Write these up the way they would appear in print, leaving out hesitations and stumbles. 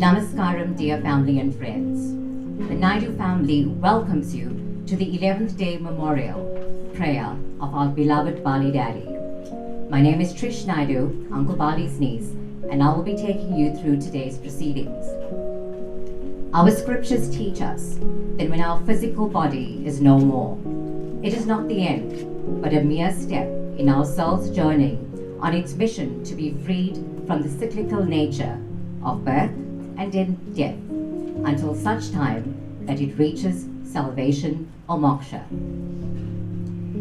Namaskaram, dear family and friends. The Naidu family welcomes you to the 11th day memorial prayer of our beloved Bali daddy. My name is Trish Naidu, Uncle Bali's niece, and I will be taking you through today's proceedings. Our scriptures teach us that when our physical body is no more, it is not the end, but a mere step in our soul's journey on its mission to be freed from the cyclical nature of birth and then death, until such time that it reaches salvation or moksha.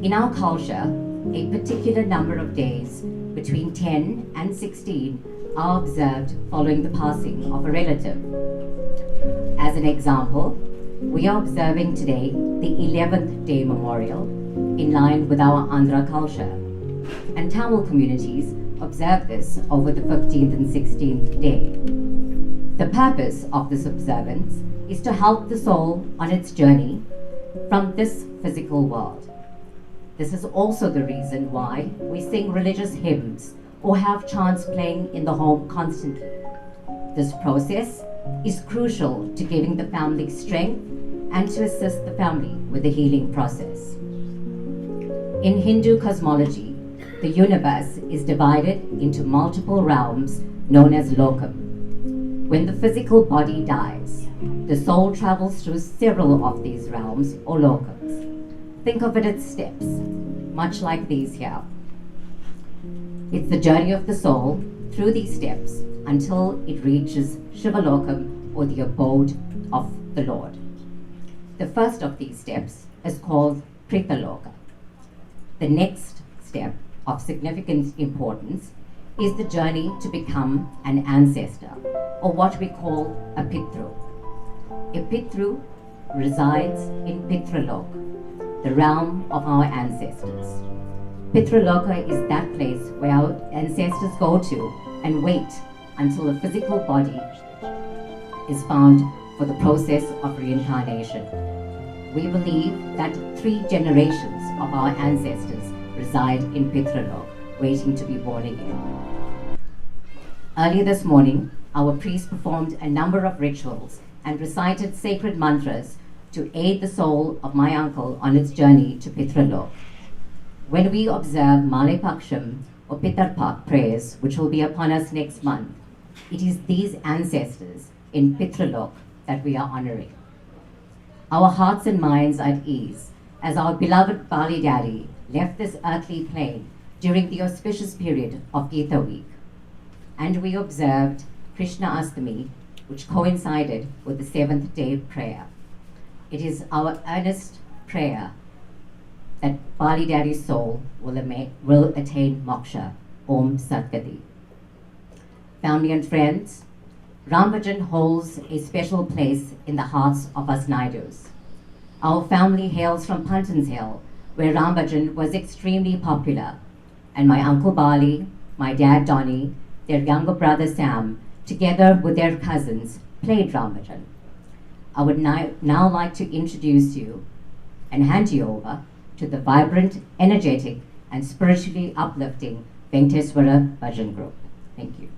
In our culture, a particular number of days between 10 and 16 are observed following the passing of a relative. As an example, we are observing today the 11th day memorial in line with our Andhra culture, and Tamil communities observe this over the 15th and 16th day. The purpose of this observance is to help the soul on its journey from this physical world. This is also the reason why we sing religious hymns or have chants playing in the home constantly. This process is crucial to giving the family strength and to assist the family with the healing process. In Hindu cosmology, the universe is divided into multiple realms known as lokam. When the physical body dies, the soul travels through several of these realms or lokams. Think of it as steps, much like these here. It's the journey of the soul through these steps until it reaches Shivalokam, or the abode of the Lord. The first of these steps is called Pritaloka. The next step of significant importance is the journey to become an ancestor, or what we call a Pitru. A Pitru resides in Pitralok, the realm of our ancestors. Pitraloka is that place where our ancestors go to and wait until the physical body is found for the process of reincarnation. We believe that 3 generations of our ancestors reside in Pitralok, waiting to be born again. Earlier this morning, our priest performed a number of rituals and recited sacred mantras to aid the soul of my uncle on its journey to Pitralok. When we observe Male Paksham or Pitarpak prayers, which will be upon us next month, it is these ancestors in Pitralok that we are honoring. our hearts and minds at ease as our beloved Bali Daddy left this earthly plane during the auspicious period of Gita Week. And we observed Krishna Astami, which coincided with the seventh day prayer. It is our earnest prayer that Bali Daddy's soul will attain moksha. Om Satgati. Family and friends, Rambhajan holds a special place in the hearts of us Naidus. Our family hails from Punton's Hill, where Rambhajan was extremely popular, and my uncle Barley, my dad Donnie, their younger brother Sam, together with their cousins, played Rambhajan. I would now like to introduce you and hand you over to the vibrant, energetic, and spiritually uplifting Venkateswara Bhajan Group. Thank you.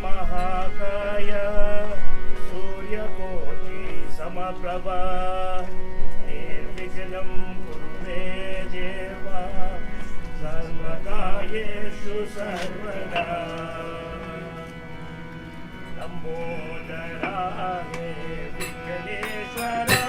महाकाय सूर्यकोटि समप्रभा निर्विघ्नं कुरु मे देव सर्वकार्येषु सर्वदा लम्बोदराय Vighneshwara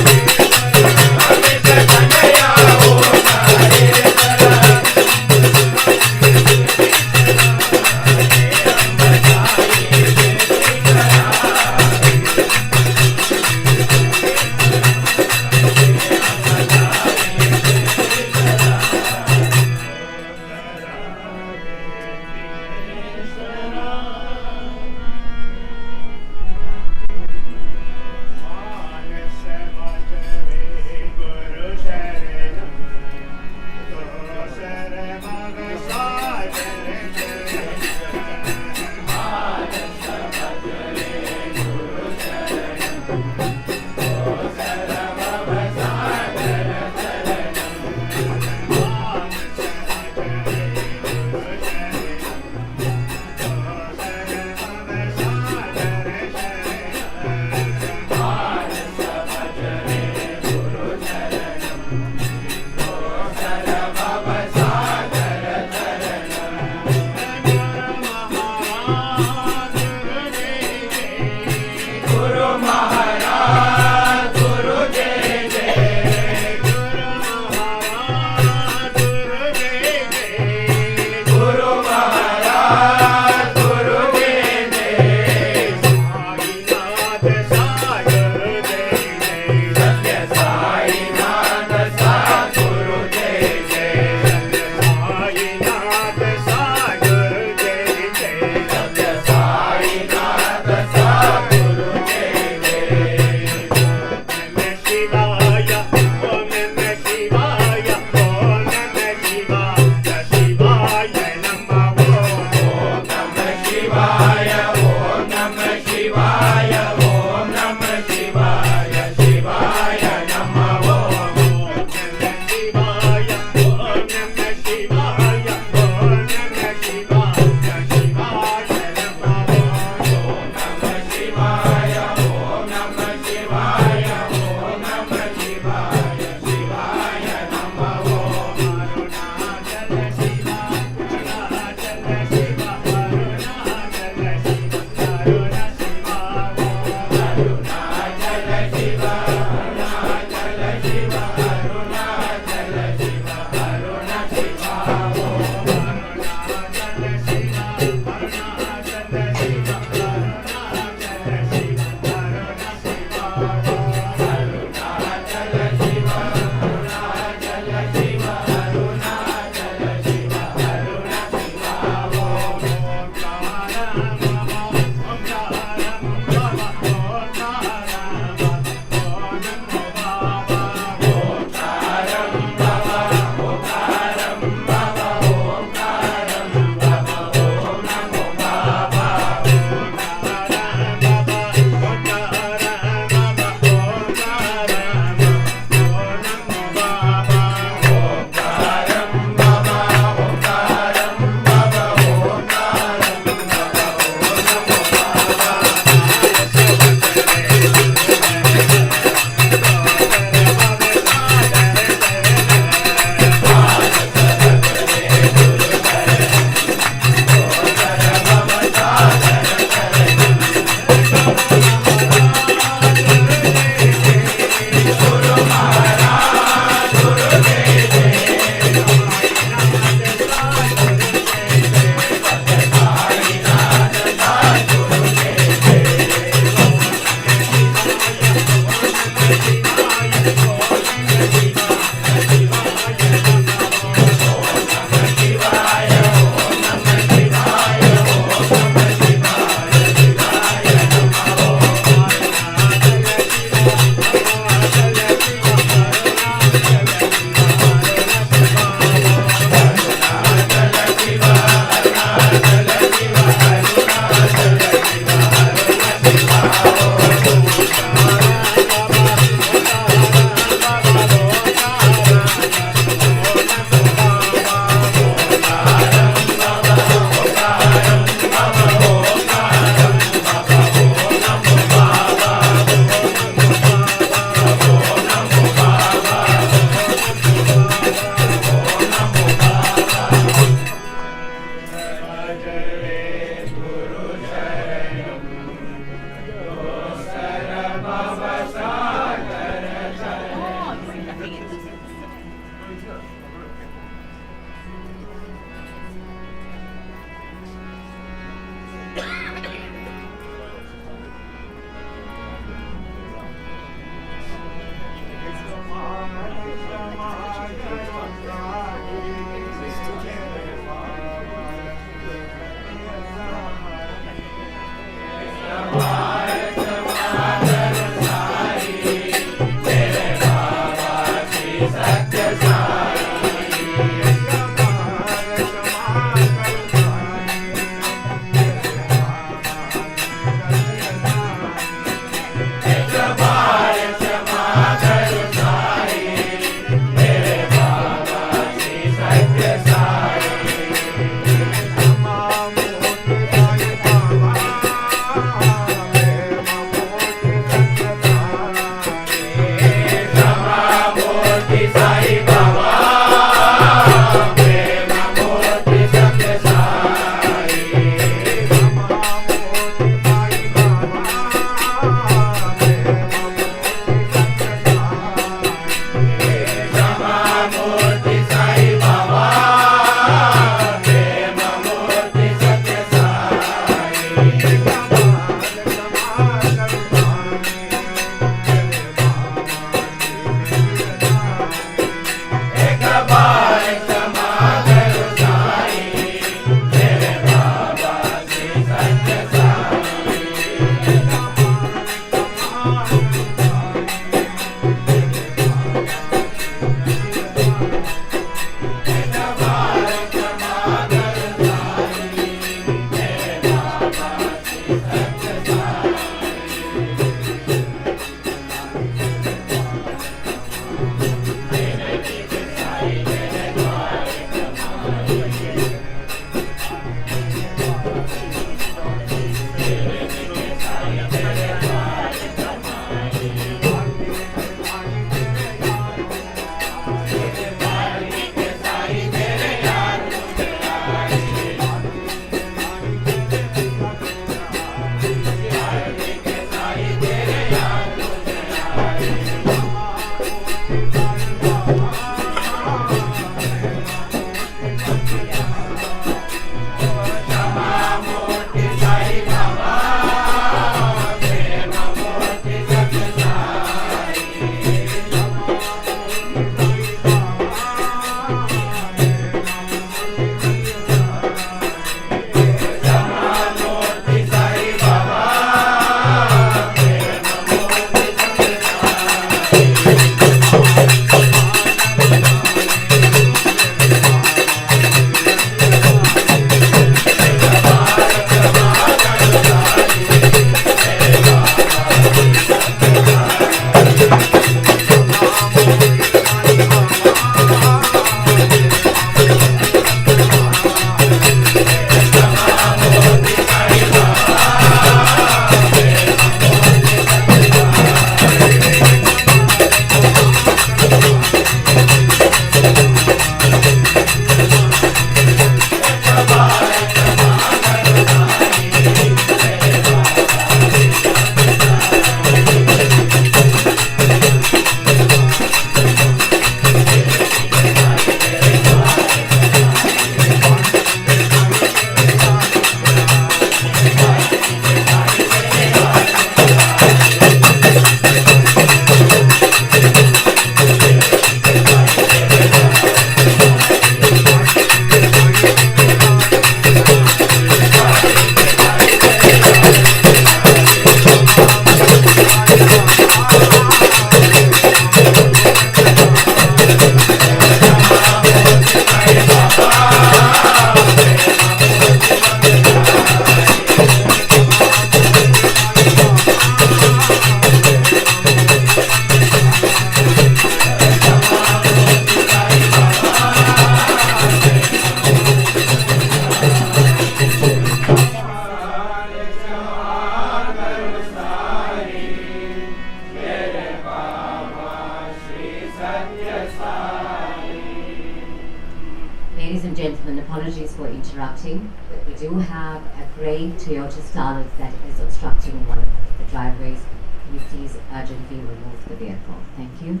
Ladies and gentlemen, apologies for interrupting, but we do have a grey Toyota Starlet that is obstructing one of the driveways. Can you please urgently remove the vehicle? Thank you.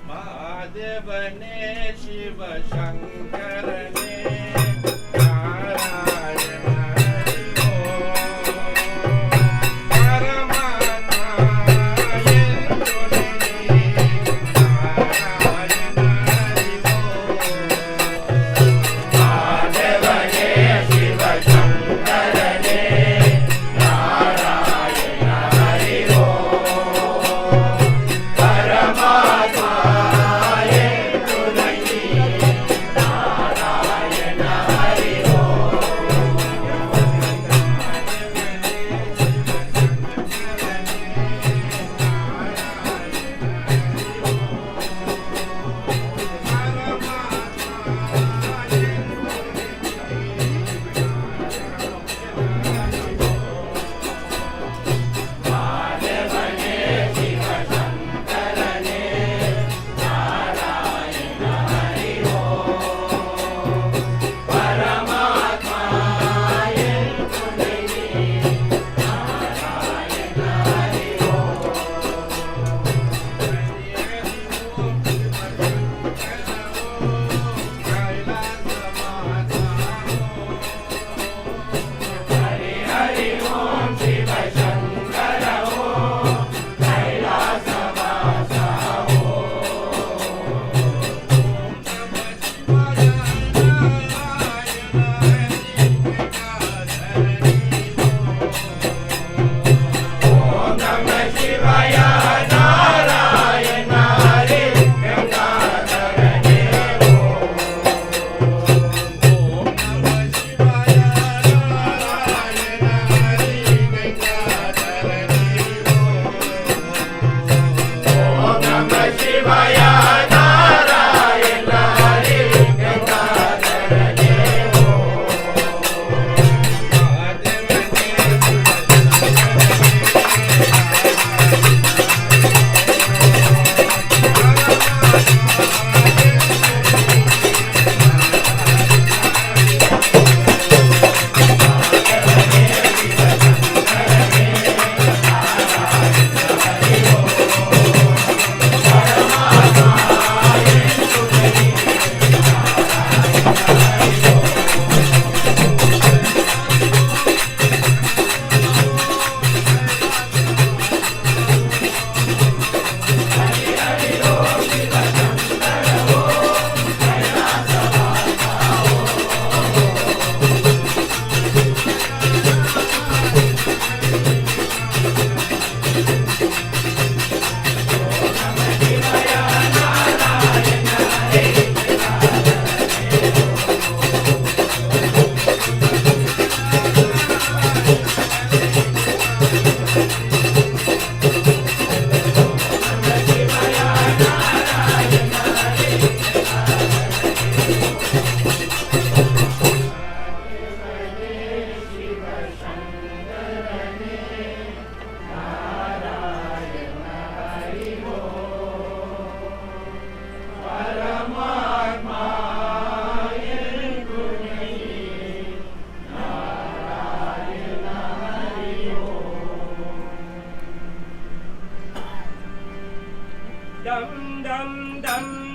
Mahadevane Shiva Shankarane Narayana Hari Om Paramatma Yendolini Narayana Hari Om Mahadevane Shiva Shankarane Narayana Hari Om Paramatma Narayana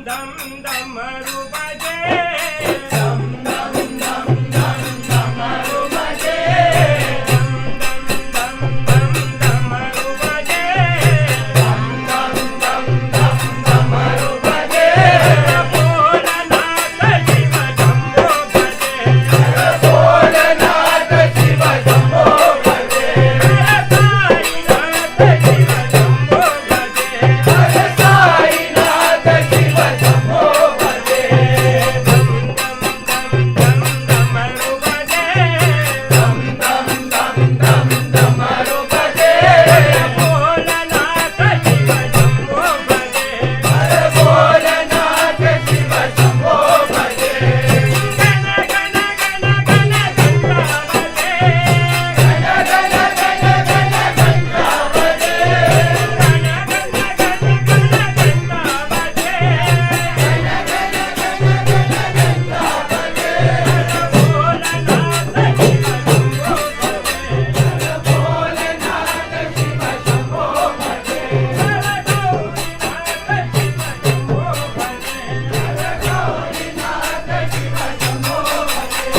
dam damaru baje dam dam dam dam damaru baje dam dam damaru baje dam dam dam dam damaru baje Bholanath Shiva Shambho baje Bholanath Shiva Shambho baje Sainath Shiva Shambho baje dam dam dam dam damaru baje Bholanath Shiva Shambho baje Bholanath Shiva Shambho baje Gana gana gana gana ganga baje gana gana gana gana ganga baje Gana gana gana gana ganga baje gana gana gana gana ganga baje Bholanath Shiva Shambho Bholanath Shiva Shambho baje Bholanath Shiva Shambho baje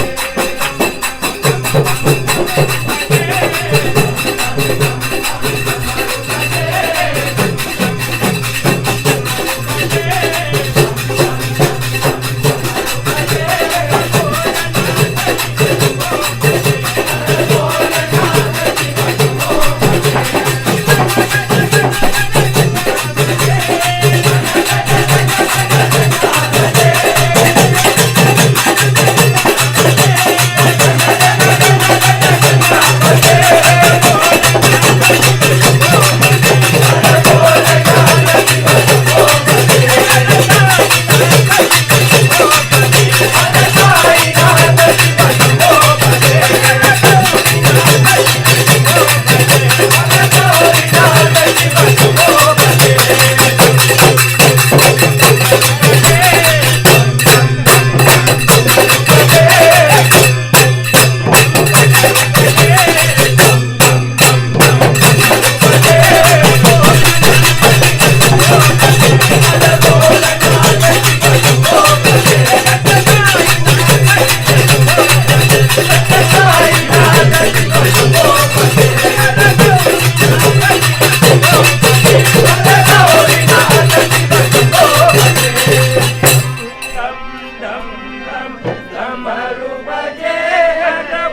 Damaru baje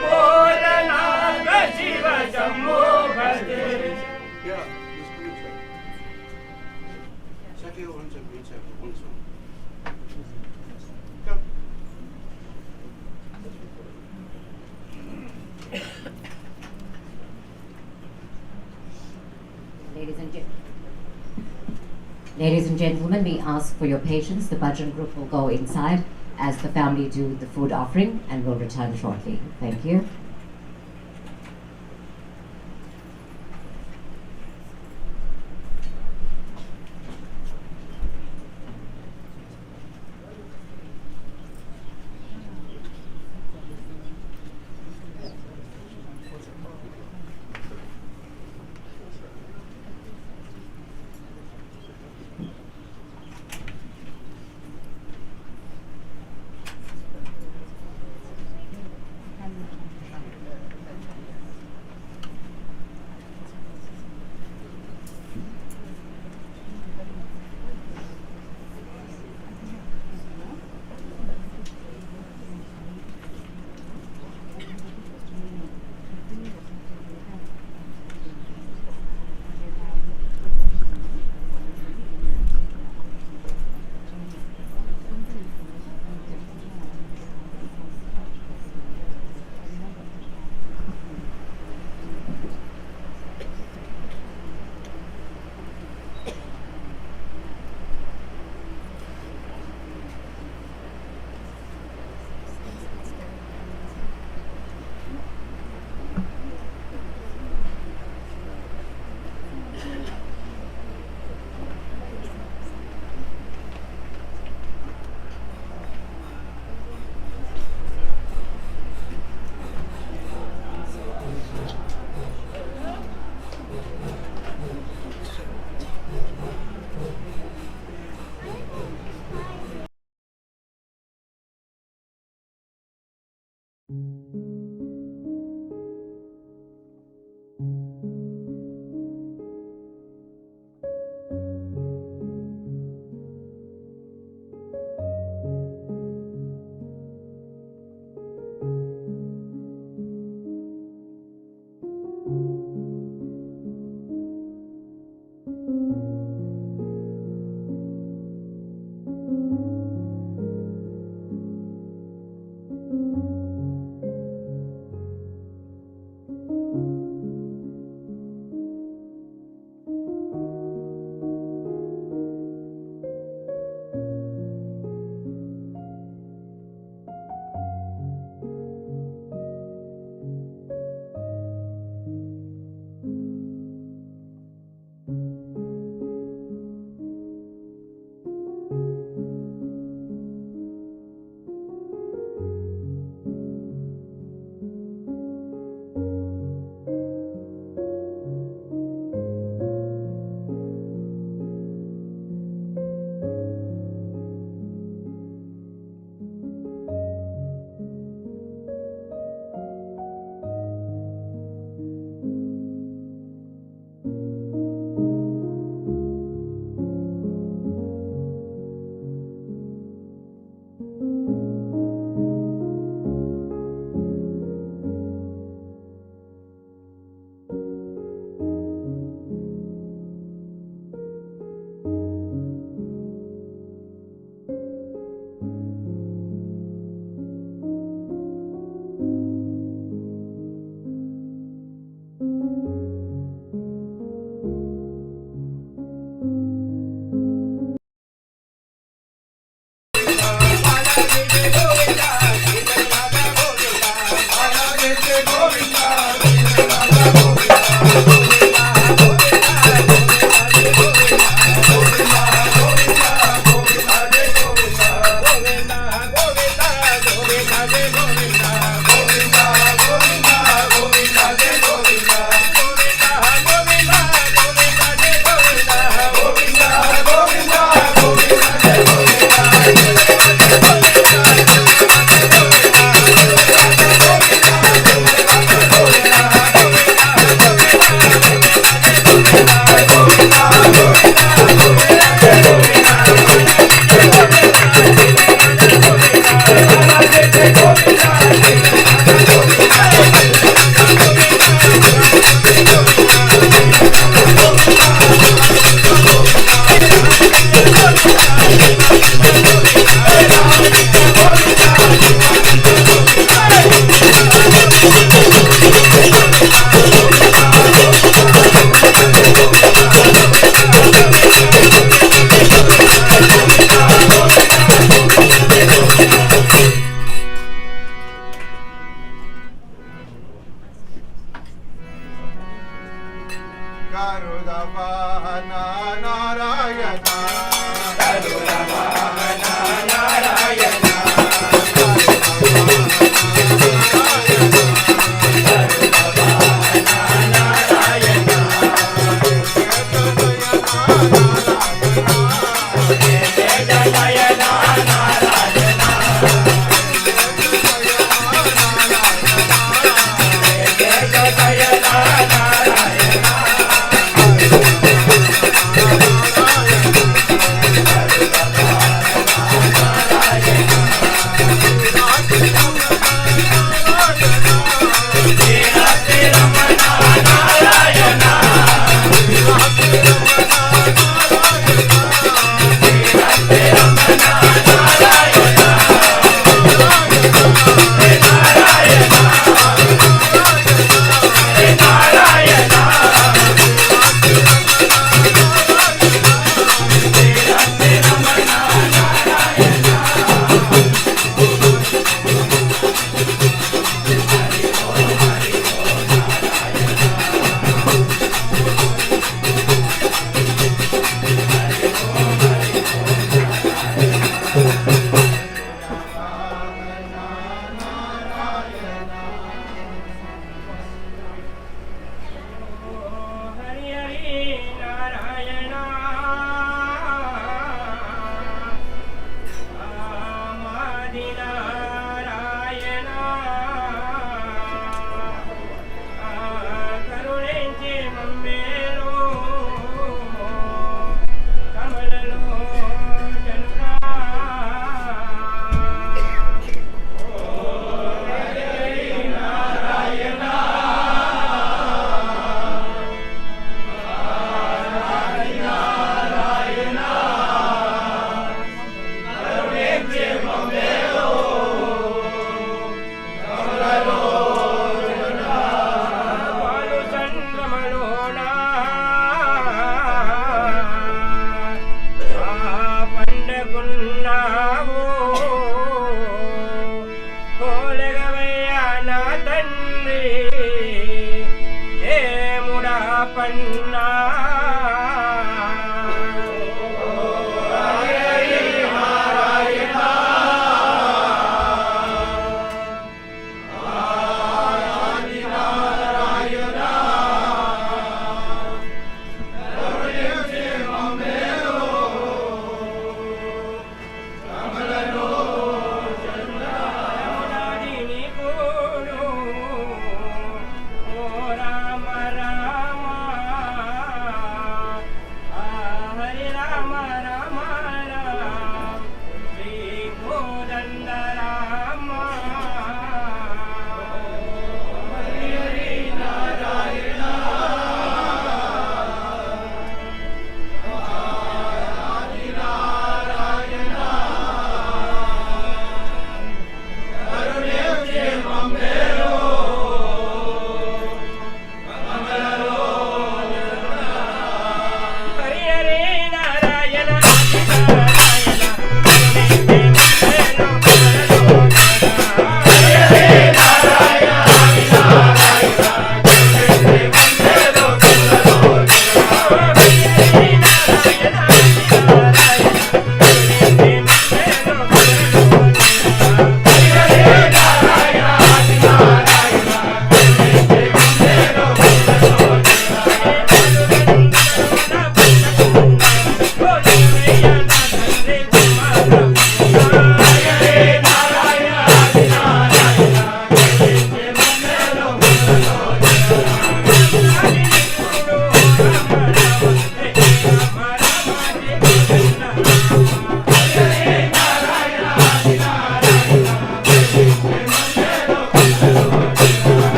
Bholanath Shiva Shambho baje Yeah, just come and check. Check here, one check, one check, one check. Come. Ladies and gentlemen, we ask for your patience. The bhajan group will go inside as the family do the food offering and will return shortly. Thank you.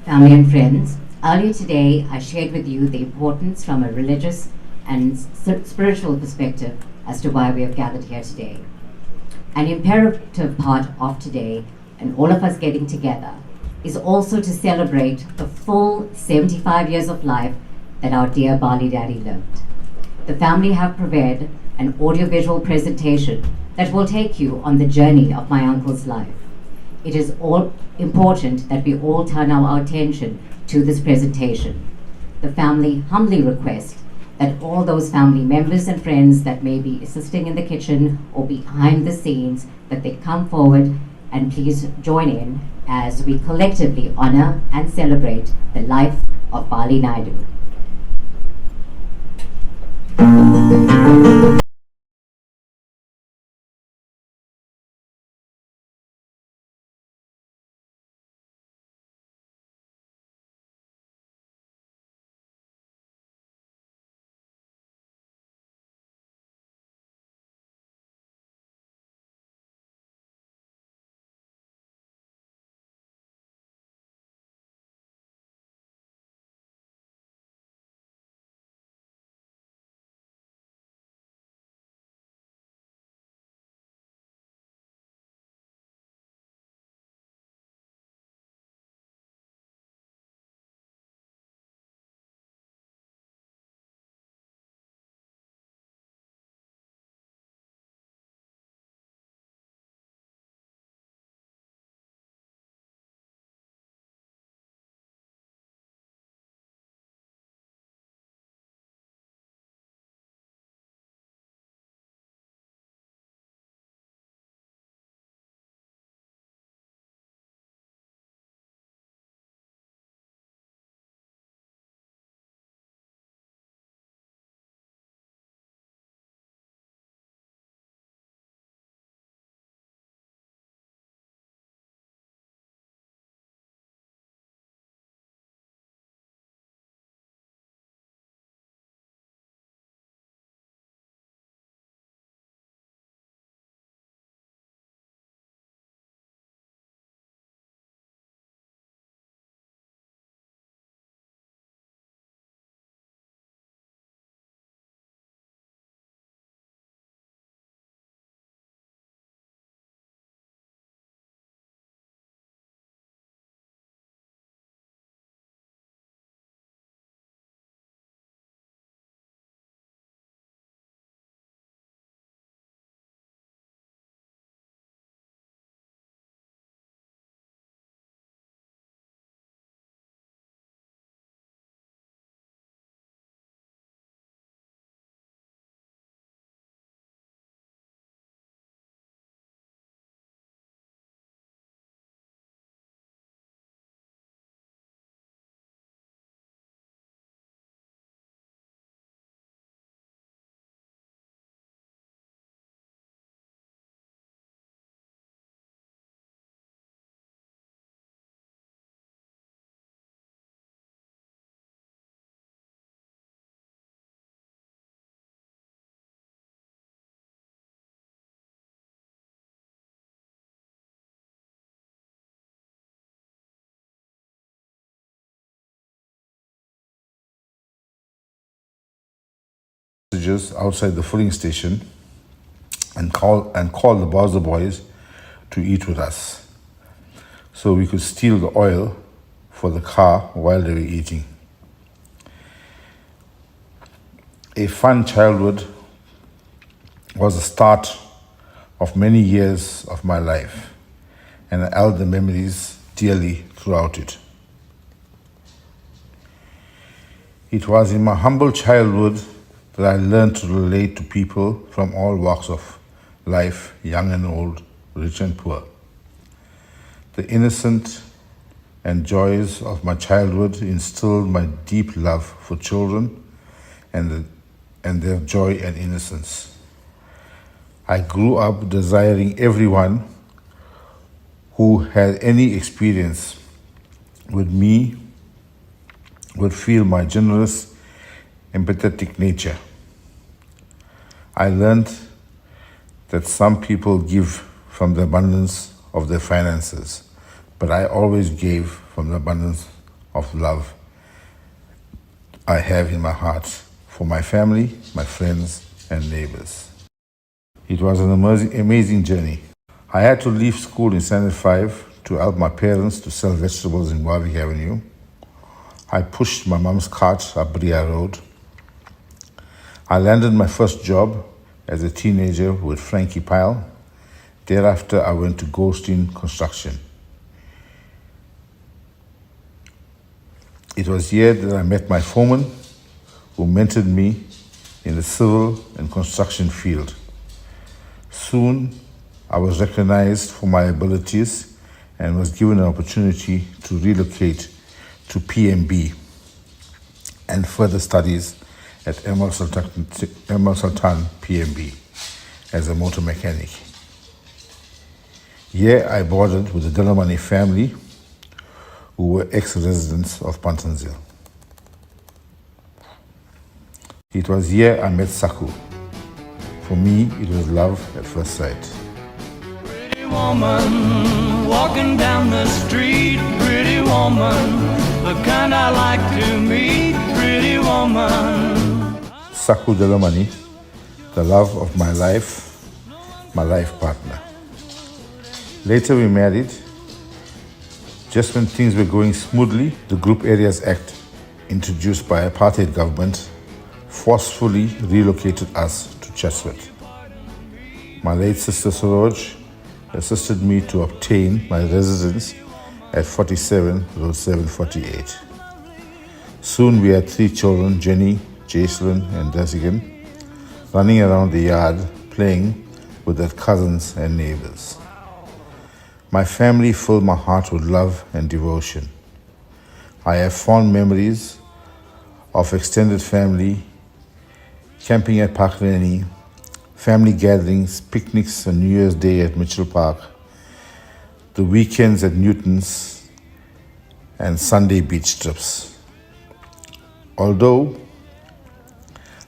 Family and friends, earlier today I shared with you the importance from a religious and spiritual perspective as to why we have gathered here today. An imperative part of today, and all of us getting together, is also to celebrate the full 75 years of life that our dear Barley Daddy lived. The family have prepared an audiovisual presentation that will take you on the journey of my uncle's life. It is all important that we all turn our attention to this presentation. The family humbly request that all those family members and friends that may be assisting in the kitchen or behind the scenes, that they come forward and please join in as we collectively honor and celebrate the life of Barley Naidu. Messages outside the filling station and call the Bowser boys to eat with us, so we could steal the oil for the car while they were eating. A fun childhood was the start of many years of my life, and I held the memories dearly throughout it. It was in my humble childhood that I learned to relate to people from all walks of life, young and old, rich and poor. The innocent and joys of my childhood instilled my deep love for children and their joy and innocence. I grew up desiring everyone who had any experience with me would feel my generous, empathetic nature. I learned that some people give from the abundance of their finances, but I always gave from the abundance of love I have in my heart for my family, my friends, and neighbors. It was an amazing journey. I had to leave school in Standard 5 to help my parents to sell vegetables in Warwick Avenue. I pushed my mom's cart up Bria Road. I landed my first job as a teenager with Frankie Pyle. Thereafter, I went to Goldstein Construction. It was here that I met my foreman, who mentored me in the civil and construction field. Soon, I was recognized for my abilities and was given an opportunity to relocate to PMB and further studies at Emerald Sultan PMB as a motor mechanic. Here I boarded with the Delamani family, who were ex-residents of Pantanzil. It was here I met Saku. For me, it was love at first sight. Pretty woman, walking down the street. Pretty woman, the kind I like to meet. Pretty woman. Saku Delamani, the love of my life partner. Later we married. Just when things were going smoothly, the Group Areas Act, introduced by apartheid government, forcefully relocated us to Chatsworth. My late sister Saroj assisted me to obtain my residence at 47 Road 748. Soon we had 3 children, Jenny, Jacelyn, and Desigan, running around the yard playing with their cousins and neighbors. My family filled my heart with love and devotion. I have fond memories of extended family, camping at Park Lane, family gatherings, picnics on New Year's Day at Mitchell Park, the weekends at Newton's, and Sunday beach trips. Although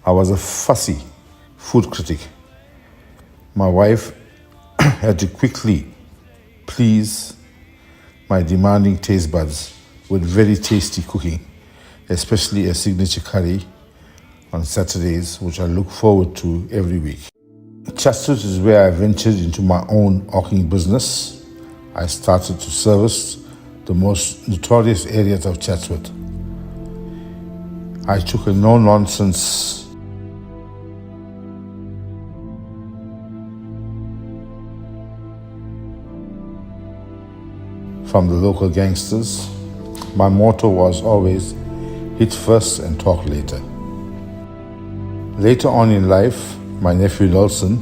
I was a fussy food critic, my wife had to quickly please my demanding taste buds with very tasty cooking, especially a signature curry on Saturdays, which I look forward to every week. Chatsworth is where I ventured into my own hawking business. I started to service the most notorious areas of Chatsworth. I took a no-nonsense from the local gangsters. My motto was always hit first and talk later. Later on in life, my nephew Nelson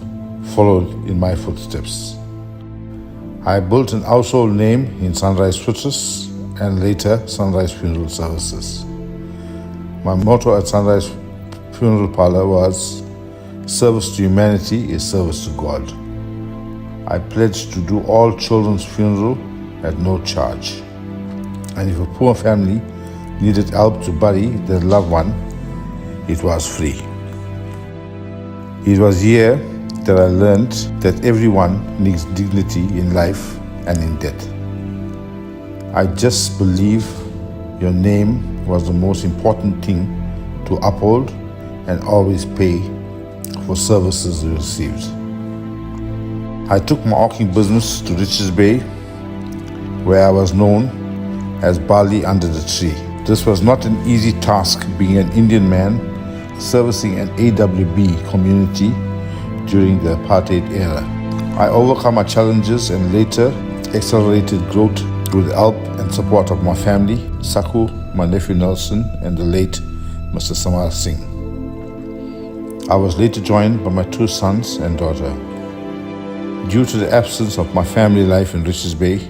followed in my footsteps. I built an household name in Sunrise Fruiters and later Sunrise Funeral Services. My motto at Sunrise Funeral Parlor was, service to humanity is service to God. I pledged to do all children's funeral at no charge. And if a poor family needed help to bury their loved one, it was free. It was here that I learned that everyone needs dignity in life and in death. I just believe your name was the most important thing to uphold and always pay for services you received. I took my hawking business to Richards Bay, where I was known as Barley under the tree. This was not an easy task, being an Indian man servicing an AWB community during the apartheid era. I overcome my challenges and later accelerated growth with the help and support of my family, Saku, my nephew Nelson, and the late Mr. Samar Singh. I was later joined by my 2 sons and daughter. Due to the absence of my family life in Richards Bay,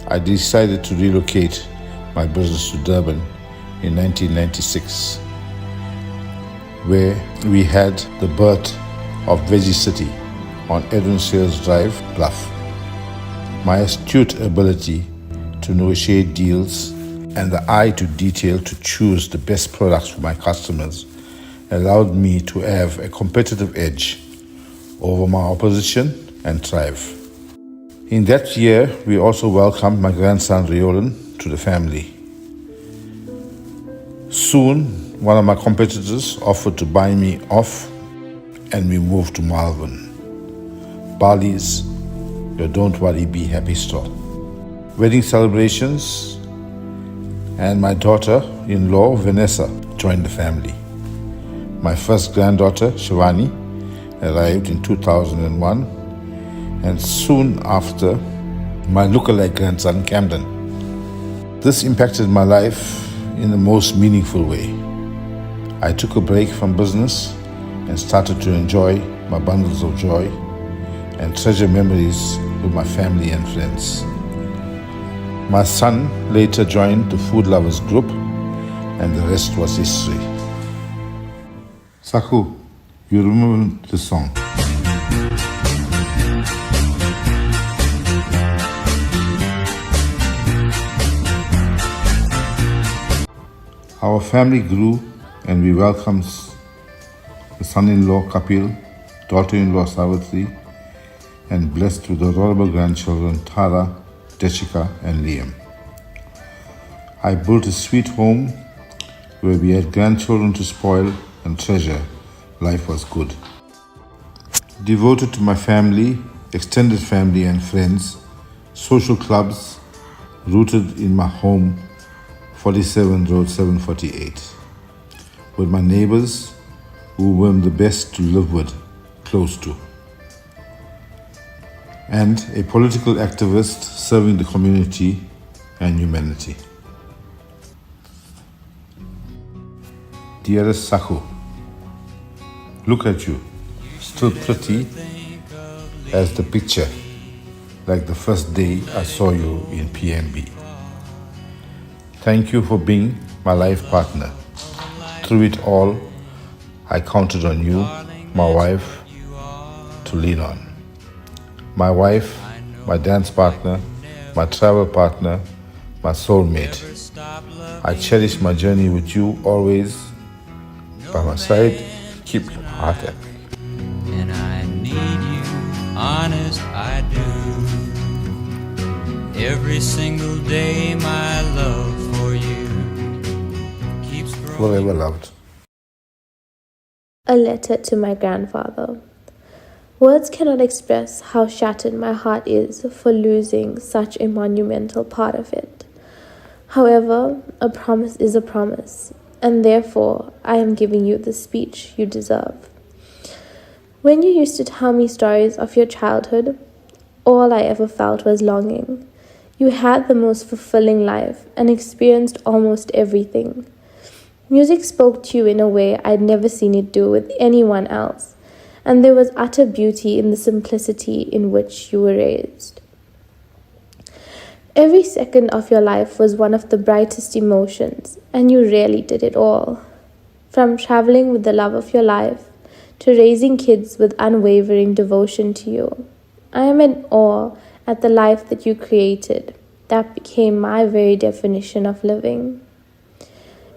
I decided to relocate my business to Durban in 1996, where we had the birth of Veggie City on Edwin Sales Drive, Bluff. My astute ability to negotiate deals and the eye to detail to choose the best products for my customers allowed me to have a competitive edge over my opposition and thrive. In that year, we also welcomed my grandson Riolan to the family. Soon, one of my competitors offered to buy me off, and we moved to Malvern, Bali's your Don't Worry Be Happy store. Wedding celebrations, and my daughter-in-law Vanessa joined the family. My first granddaughter Shivani arrived in 2001, and soon after, my lookalike grandson Camden. This impacted my life in the most meaningful way. I took a break from business and started to enjoy my bundles of joy and treasure memories with my family and friends. My son later joined the Food Lovers group, and the rest was history. Saku, you remember the song? Our family grew, and we welcomed the son-in-law Kapil, daughter-in-law Savitri, and blessed with adorable grandchildren Tara, Jessica, and Liam. I built a sweet home where we had grandchildren to spoil and treasure. Life was good. Devoted to my family, extended family and friends, social clubs, rooted in my home, 47 Road 748, with my neighbors who were the best to live with, close to, and a political activist serving the community and humanity. Dearest Saku, look at you, still pretty as the picture, like the first day I saw you in PMB. Thank you for being my life partner. Through it all, I counted on you, my wife, to lean on. My wife, my dance partner, my travel partner, my soulmate. I cherish my journey with you always. By my side, keep your heart happy. And I need you, honest I do. Every single day my love for you keeps growing. Forever loved. A letter to my grandfather. Words cannot express how shattered my heart is for losing such a monumental part of it. However, a promise is a promise, and therefore I am giving you the speech you deserve. When you used to tell me stories of your childhood, all I ever felt was longing. You had the most fulfilling life and experienced almost everything. Music spoke to you in a way I'd never seen it do with anyone else, and there was utter beauty in the simplicity in which you were raised. Every second of your life was one of the brightest emotions, and you really did it all. From traveling with the love of your life to raising kids with unwavering devotion to you. I am in awe at the life that you created that became my very definition of living.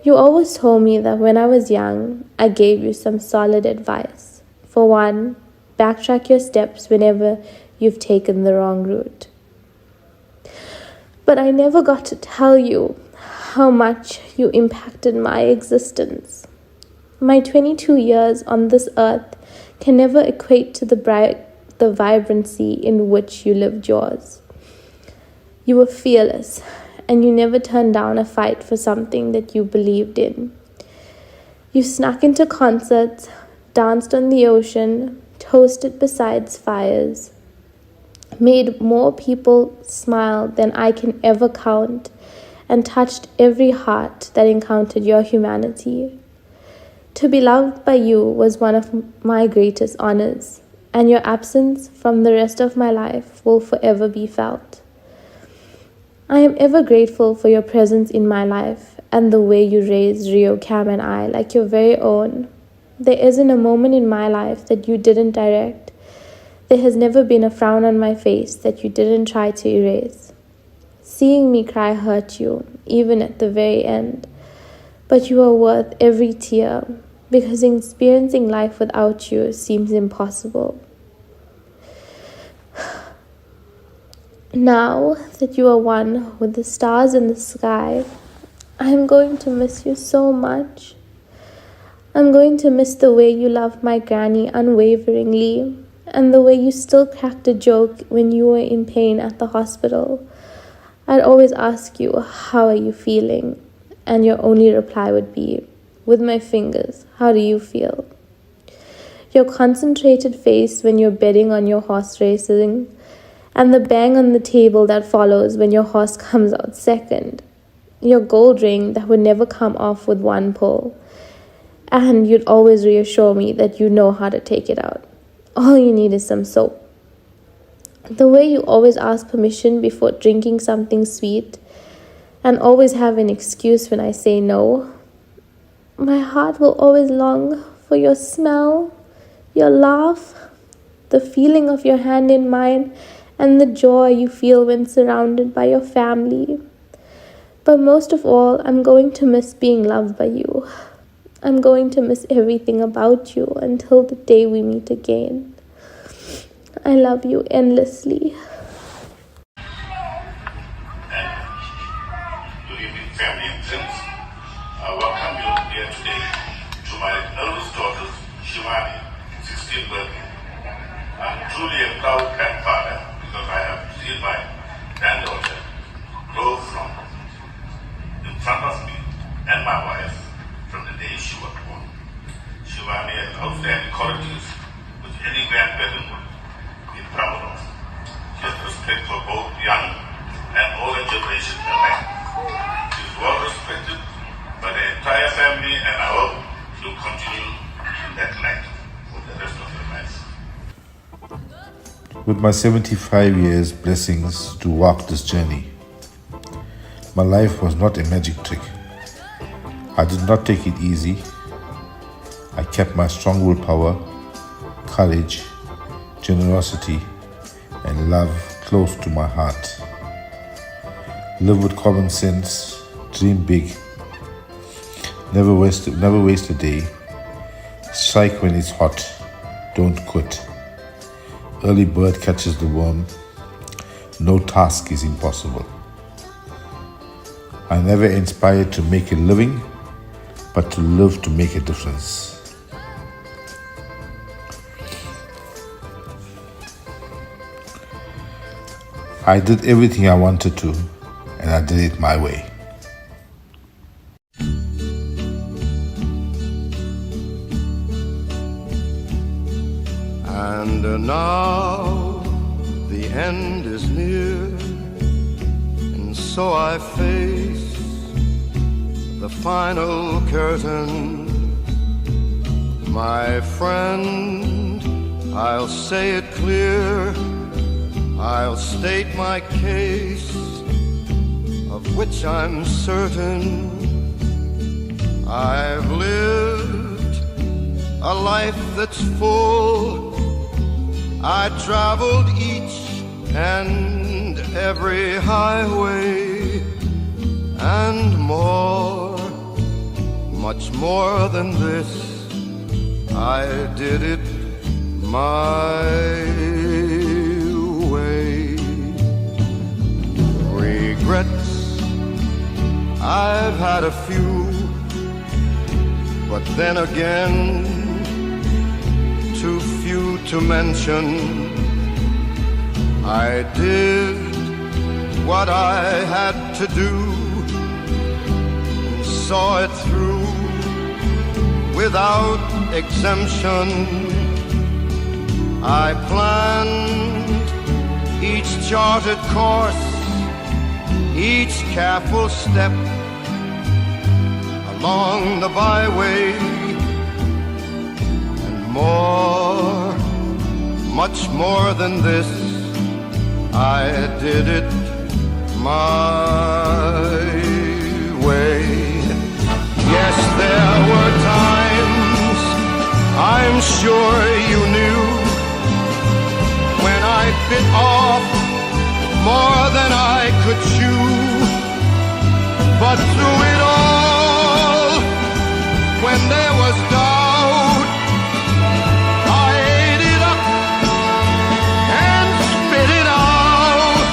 You always told me that when I was young, I gave you some solid advice. For one, backtrack your steps whenever you've taken the wrong route. But I never got to tell you how much you impacted my existence. My 22 years on this earth can never equate to the vibrancy in which you lived yours. You were fearless, and you never turned down a fight for something that you believed in. You snuck into concerts, danced on the ocean, toasted beside fires, made more people smile than I can ever count, and touched every heart that encountered your humanity. To be loved by you was one of my greatest honors, and your absence from the rest of my life will forever be felt. I am ever grateful for your presence in my life and the way you raised Rio, Cam, and I like your very own. There isn't a moment in my life that you didn't direct. There has never been a frown on my face that you didn't try to erase. Seeing me cry hurt you, even at the very end. But you are worth every tear, because experiencing life without you seems impossible. Now that you are one with the stars in the sky, I am going to miss you so much. I'm going to miss the way you loved my granny unwaveringly, and the way you still cracked a joke when you were in pain at the hospital. I'd always ask you, how are you feeling? And your only reply would be, with my fingers, how do you feel? Your concentrated face when you're betting on your horse racing, and the bang on the table that follows when your horse comes out second. Your gold ring that would never come off with one pull. And you'd always reassure me that you know how to take it out. All you need is some soap. The way you always ask permission before drinking something sweet, and always have an excuse when I say no. My heart will always long for your smell, your laugh, the feeling of your hand in mine, and the joy you feel when surrounded by your family. But most of all, I'm going to miss being loved by you. I'm going to miss everything about you until the day we meet again. I love you endlessly. Good evening, family and friends. I welcome you here today to my eldest daughter's Shivani, 16th birthday. I'm truly a proud grandfather because I have seen my granddaughter grow from in front of me and my wife from the day she was born. Shivani has outstanding qualities which any grandparent would be proud of. She has respect for both young and older generations alike. She is well respected by the entire family, and I hope she will continue in that light for the rest of her life. With my 75 years blessings to walk this journey, my life was not a magic trick. I did not take it easy. I kept my strong willpower, courage, generosity, and love close to my heart. Live with common sense, dream big, never waste a day, strike when it's hot, don't quit. Early bird catches the worm, no task is impossible. I never inspired to make a living, but to live to make a difference. I did everything I wanted to, and I did it my way. And now the end is near, and so I face the final curtain. My friend, I'll say it clear, I'll state my case, of which I'm certain. I've lived a life that's full. I traveled each and every highway, and more, much more than this, I did it my way. Regrets, I've had a few, but then again, too few to mention. I did what I had to do, and saw it through without exemption. I planned each charted course, each careful step along the byway, and more, much more than this, I did it my way. Yes, there were times, I'm sure you knew, when I bit off more than I could chew. But through it all, when there was doubt, I ate it up and spit it out.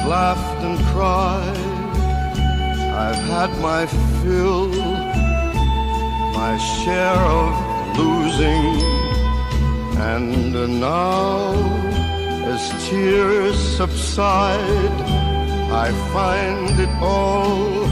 laughed and cried. I've had my fill, my share of losing, and now, as tears subside, I find it all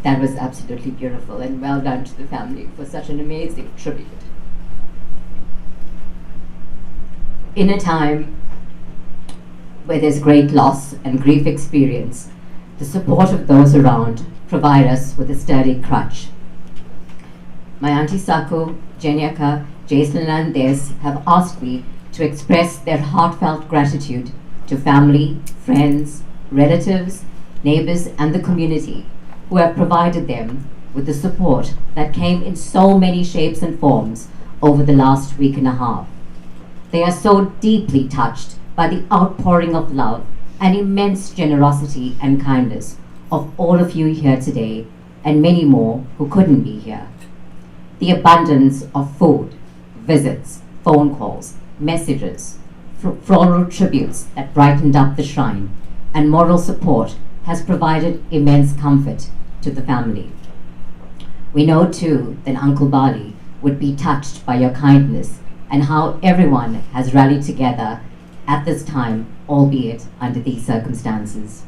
That was absolutely beautiful, and well done to the family for such an amazing tribute. In a time where there's great loss and grief experience, the support of those around provide us with a sturdy crutch. My Auntie Saku, Jenyaka, Jason and Des have asked me to express their heartfelt gratitude to family, friends, relatives, neighbors, and the community who have provided them with the support that came in so many shapes and forms over the last week and a half. They are so deeply touched by the outpouring of love and immense generosity and kindness of all of you here today, and many more who couldn't be here. The abundance of food, visits, phone calls, messages, floral tributes that brightened up the shrine, and moral support has provided immense comfort to the family. We know too that Uncle Barley would be touched by your kindness and how everyone has rallied together at this time, albeit under these circumstances.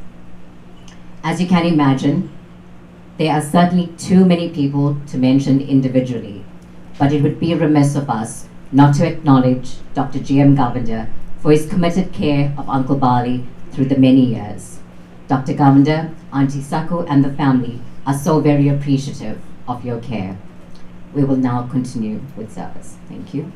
As you can imagine, there are certainly too many people to mention individually, but it would be remiss of us not to acknowledge Dr. G.M. Govender for his committed care of Uncle Barley through the many years. Dr. Govender, Auntie Saku, and the family are so very appreciative of your care. We will now continue with service. Thank you.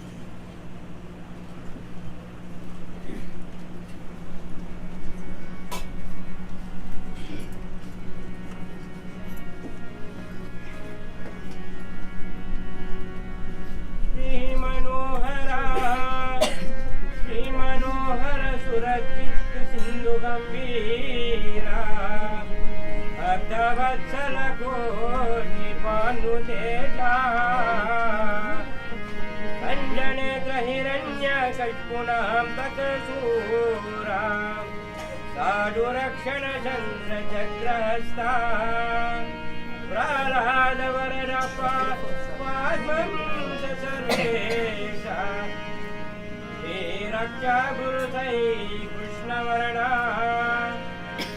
Shri Manohara Surakit Sindhu Gambira Bhaktavatsala Koti Panu Teja Sanjanetra Hiranya Kashpunam Takasuram Sadhu Rakshana Chandra Chakrahasta Pralada Varadapa Padmam Sarvesha Rakya Guru Sai Krishna Varana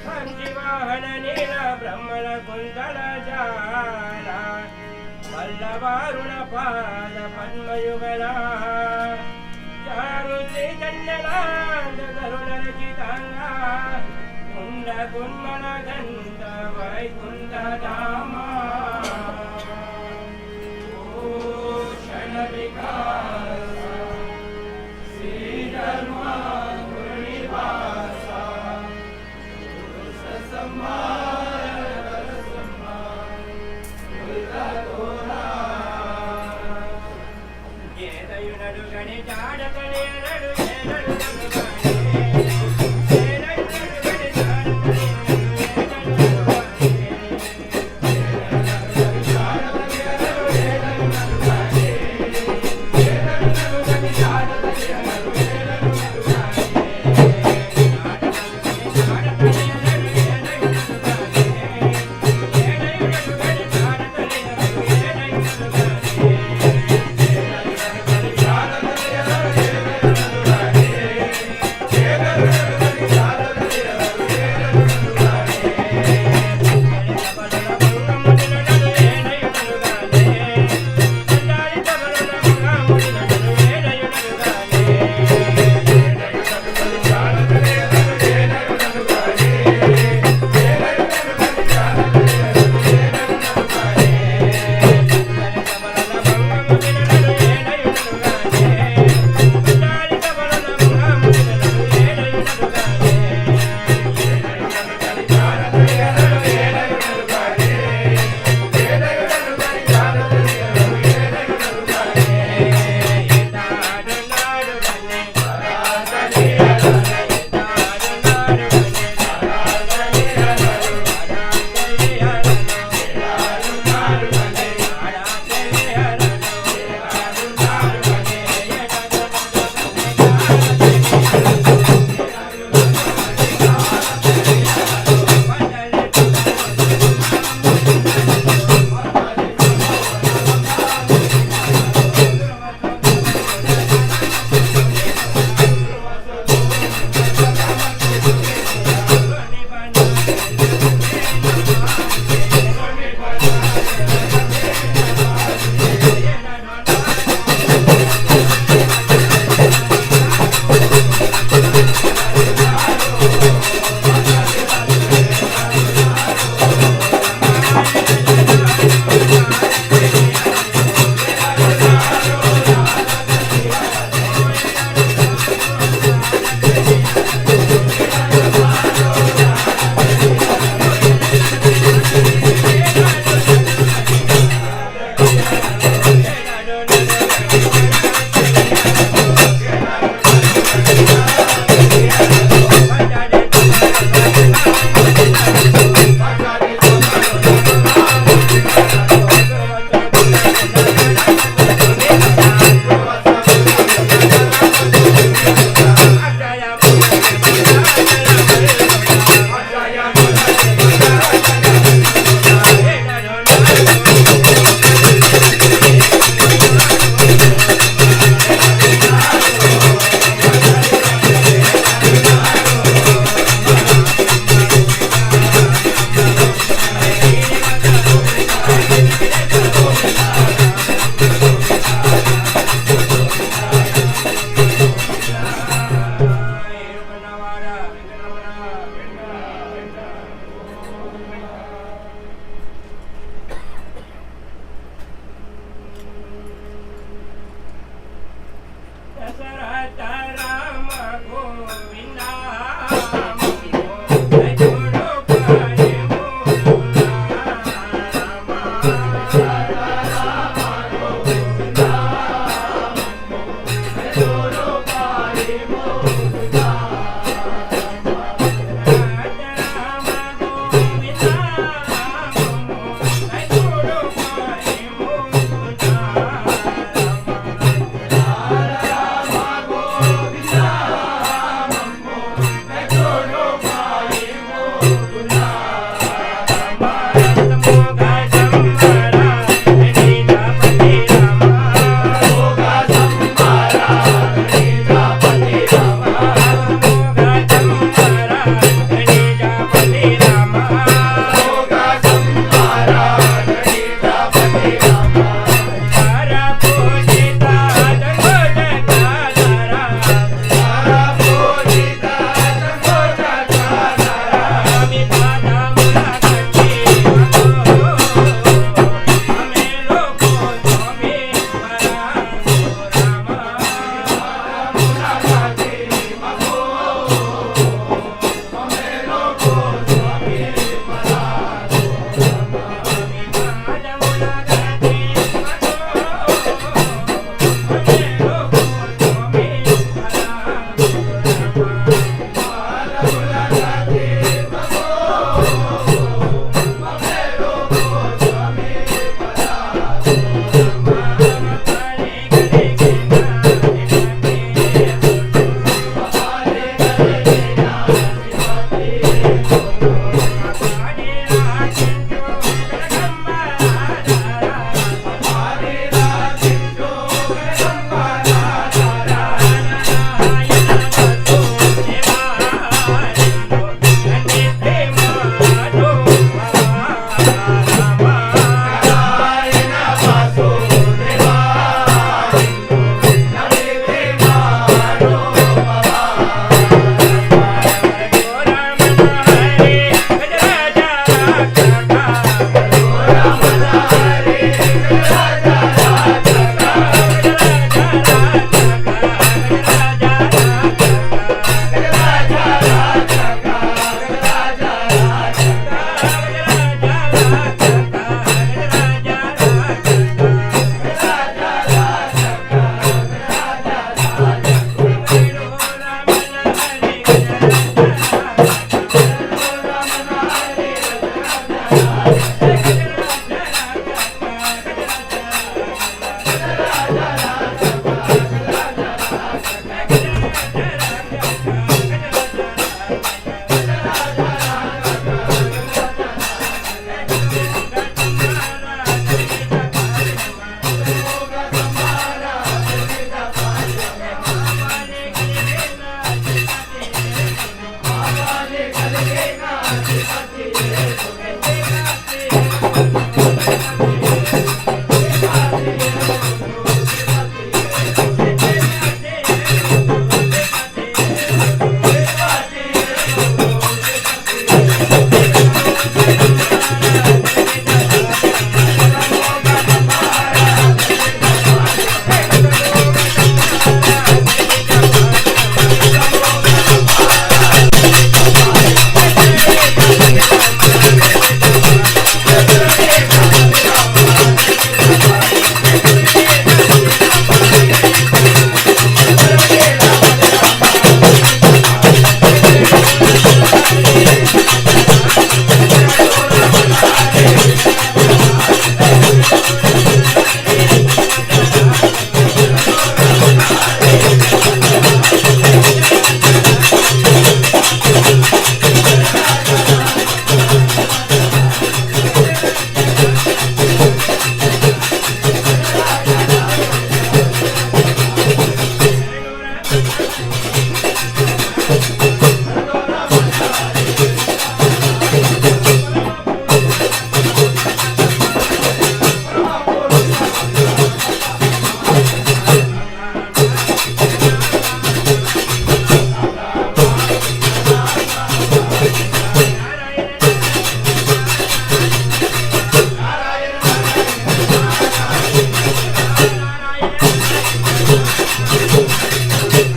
Sanjivahana Nila Brahmana Kundala Jala Vallavaruna Pada Padma Yugala Charuti Chandala Karuna Rajitanga Kunda Kunmana Ganda Vaikunda Dama Oh Shanabika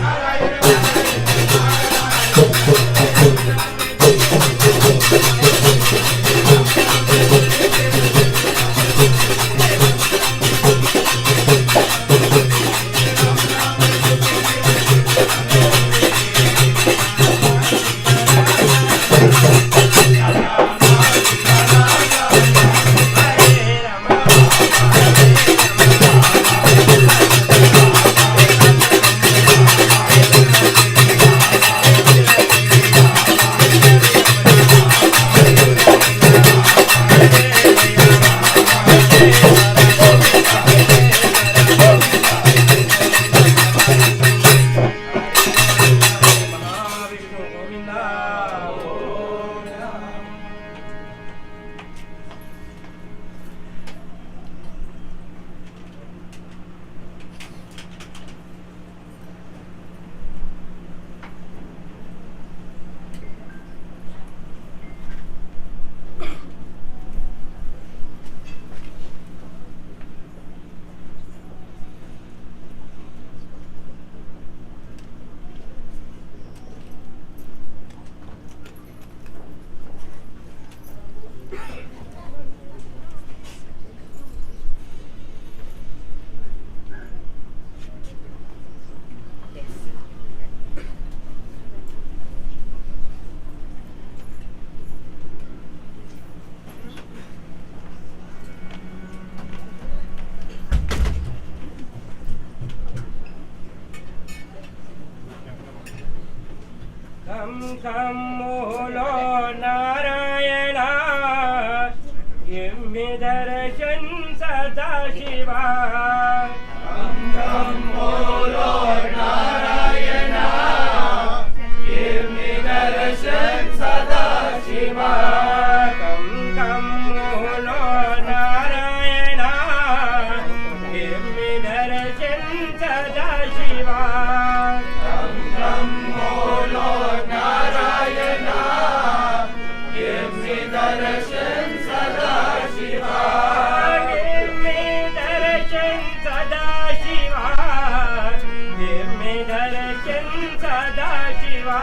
Narayana Come, come, O Lord Narayana, give me darshan Sada Shiva. Come, come, O Lord Narayana, give me darshan Sada Shiva. Come, come, O Lord Narayana, give me darshan Sada Shiva. Come, come, O Lord Narayana, give me darshan Sada Shiva. Give me darshan Sada Shiva. Give me darshan Sada Shiva.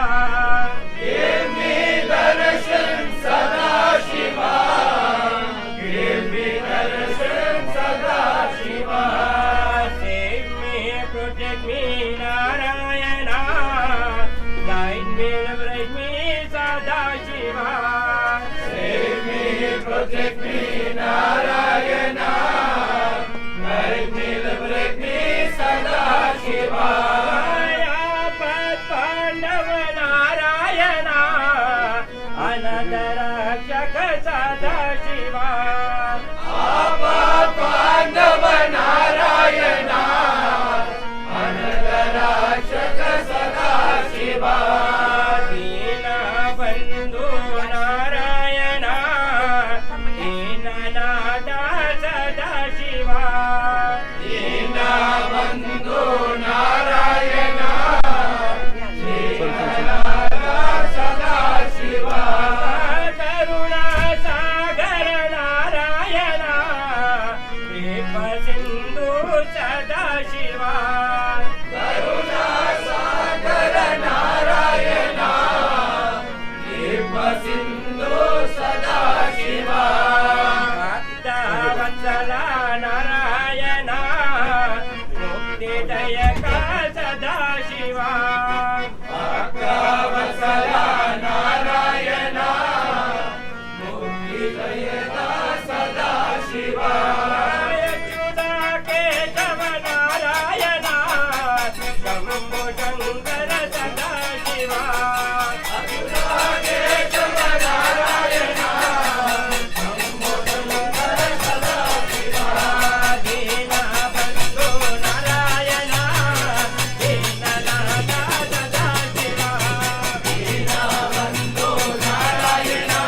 Give me darshan Sada Shiva. Give me darshan Sada Shiva. Save me, protect me, Narayana. Guide me, liberate me, Sada Shiva. Save me, protect me, Narayana. Guide me, liberate me, Sada Shiva. Apat Pandava Narayana, Anandarakshaka Sada Shiva. Apat Pandava Narayana, Anandarakshaka Sada Shiva. Dina Bandhu Narayana, Dinanada Sada Shiva. Dina Bandhu Narayana, Dinanada Sada Shiva. Karuna Sagar Narayana, Kripa Sindhu Sada Shiva. Karuna Sagar Narayana, Kripa Sindhu Sada Shiva. Bhakta Vatsala Narayana, Mukti Dayaka Sada Shiva. Bhakta Vatsala Narayana, Mukti Dayaka Sada Shiva. Achyuta Ketava Narayana, Shambhu Shankara Sada Shiva. Achyuta Ketava Narayana, Shambhu Shankara Sada Shiva. Dina Bandhu Narayana, Dinanada Sada Shiva. Dina Bandhu Narayana,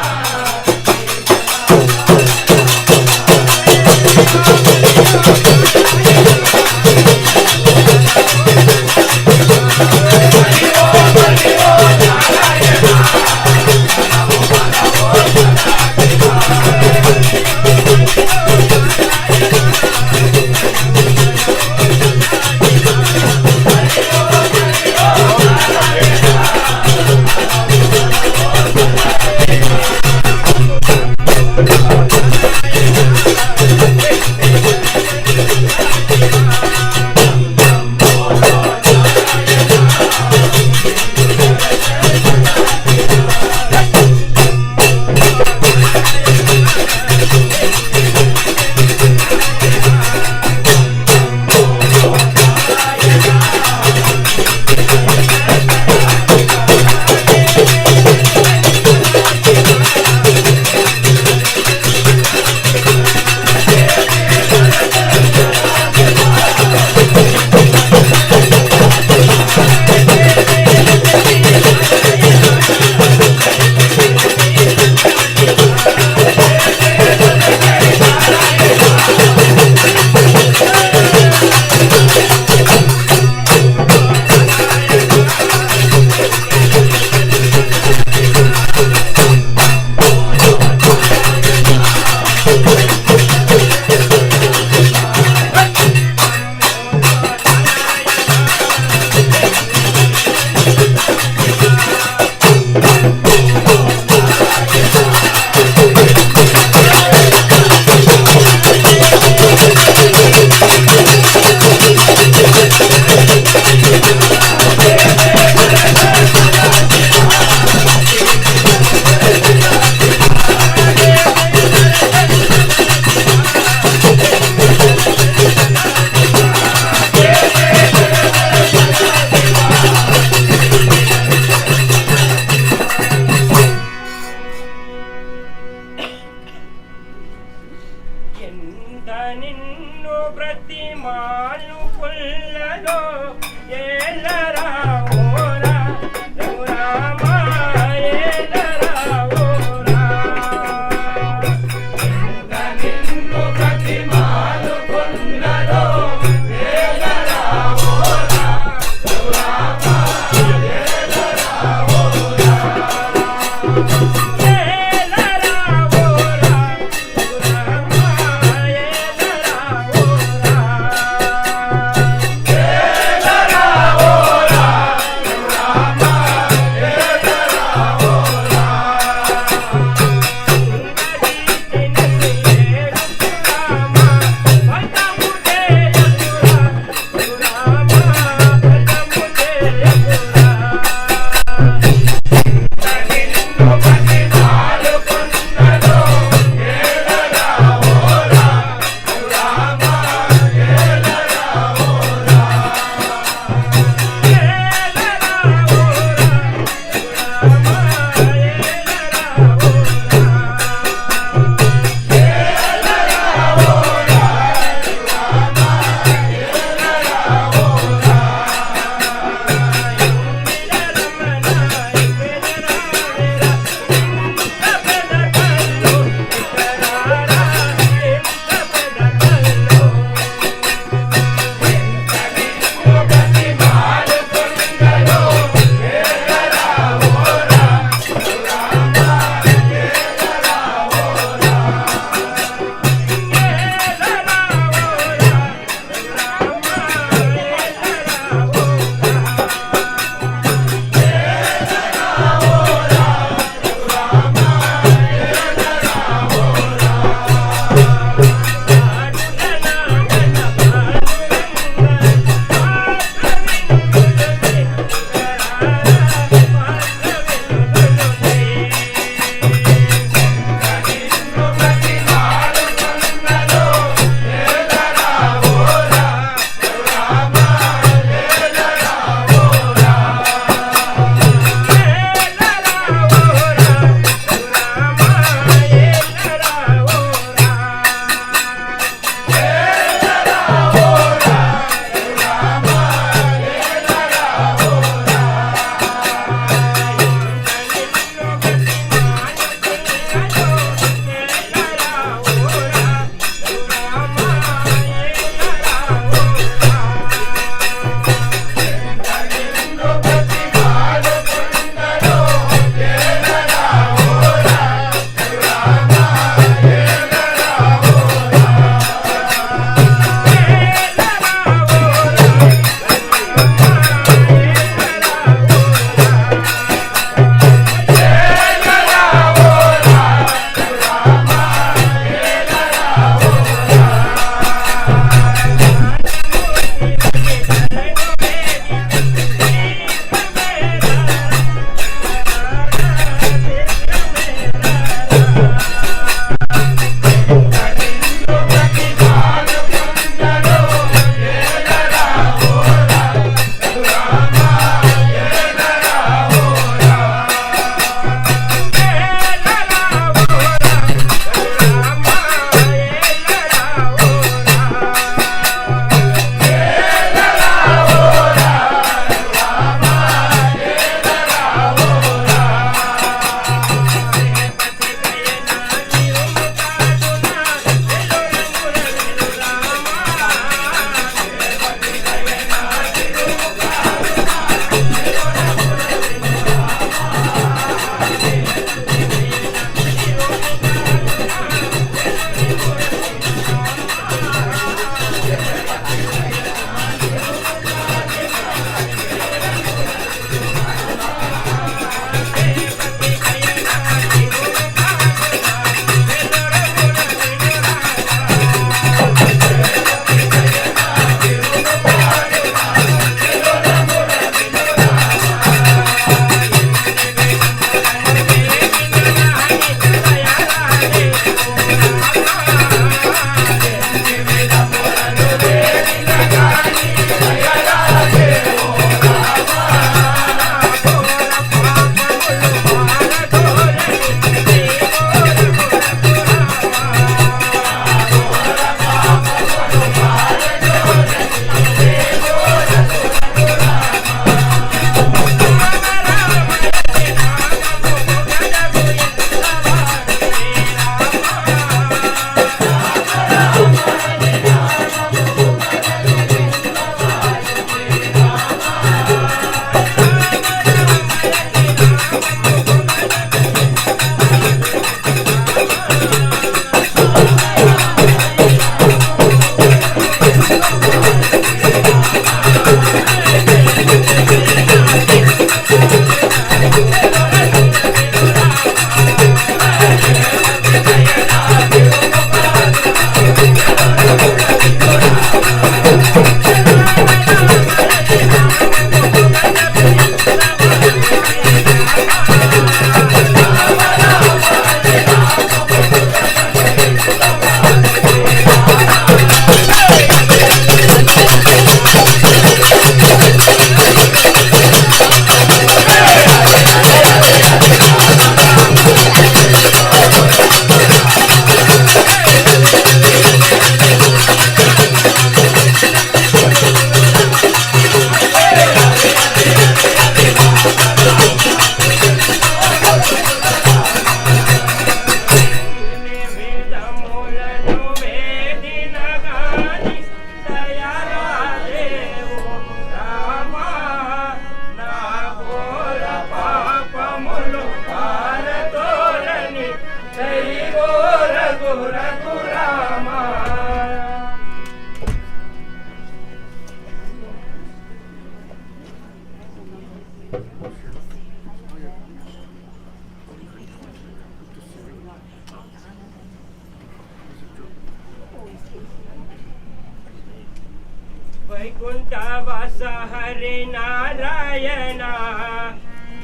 వైకుంఠవాస Hari Narayana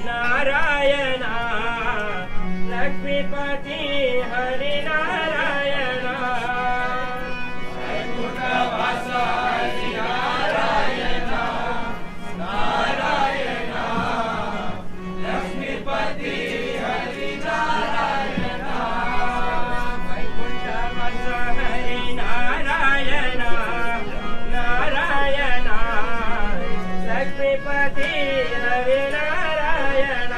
Narayana Lakshmipati Hari Narayana వైకుంఠవాస Hari Narayana Narayana Lakshmipati Hari Narayana వైకుంఠవాస Hari Narayana Narayana Lakshmipati Hari Narayana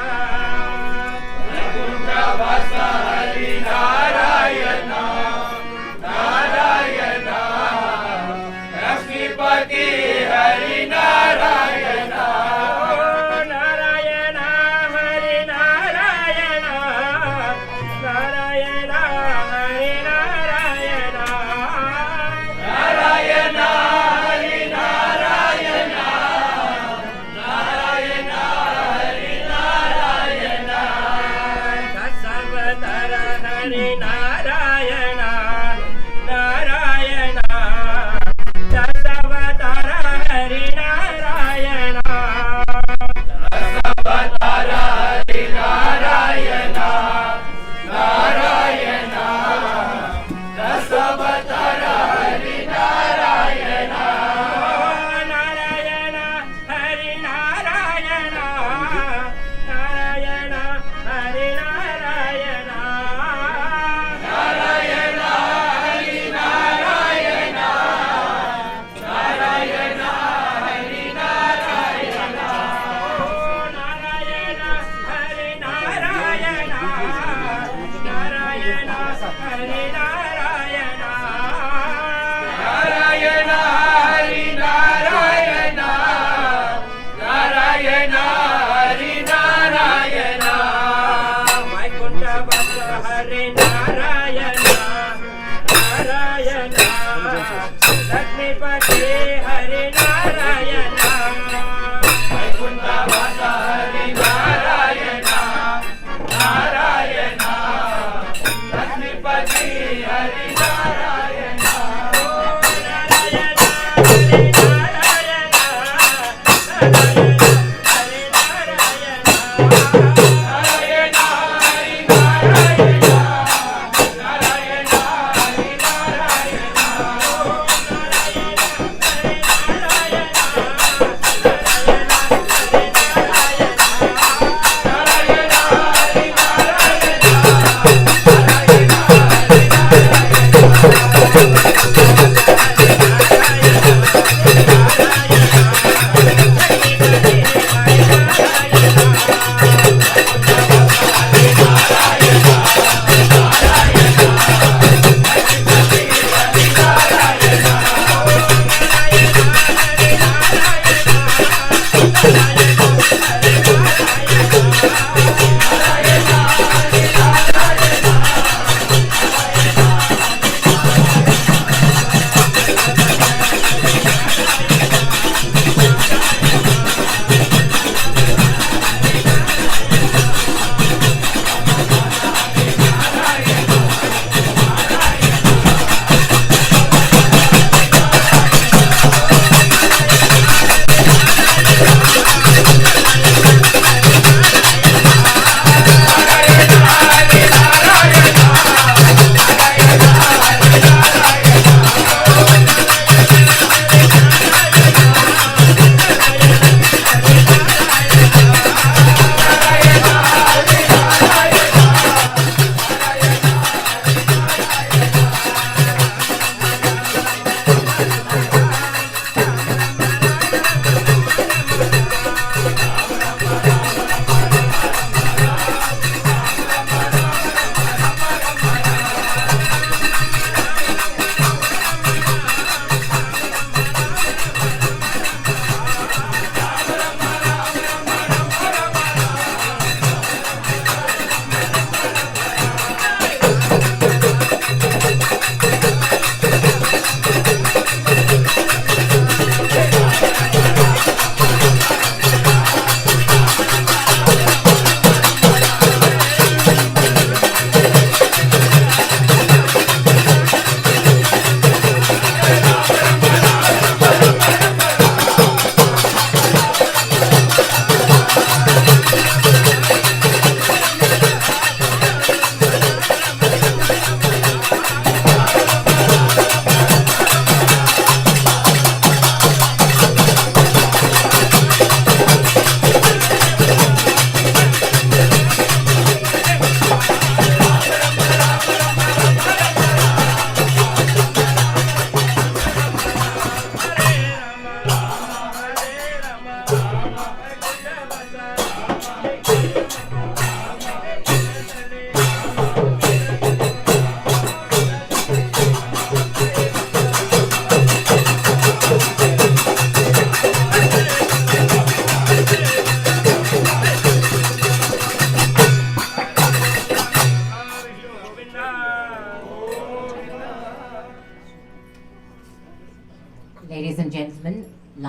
వైకుంఠవాస Hari Narayana Narayana Lakshmipati Hari Narayana Narayana Hari Narayana Narayana Hari Narayana Narayana Hari Narayana Narayana Hari Narayana దశావతార Hari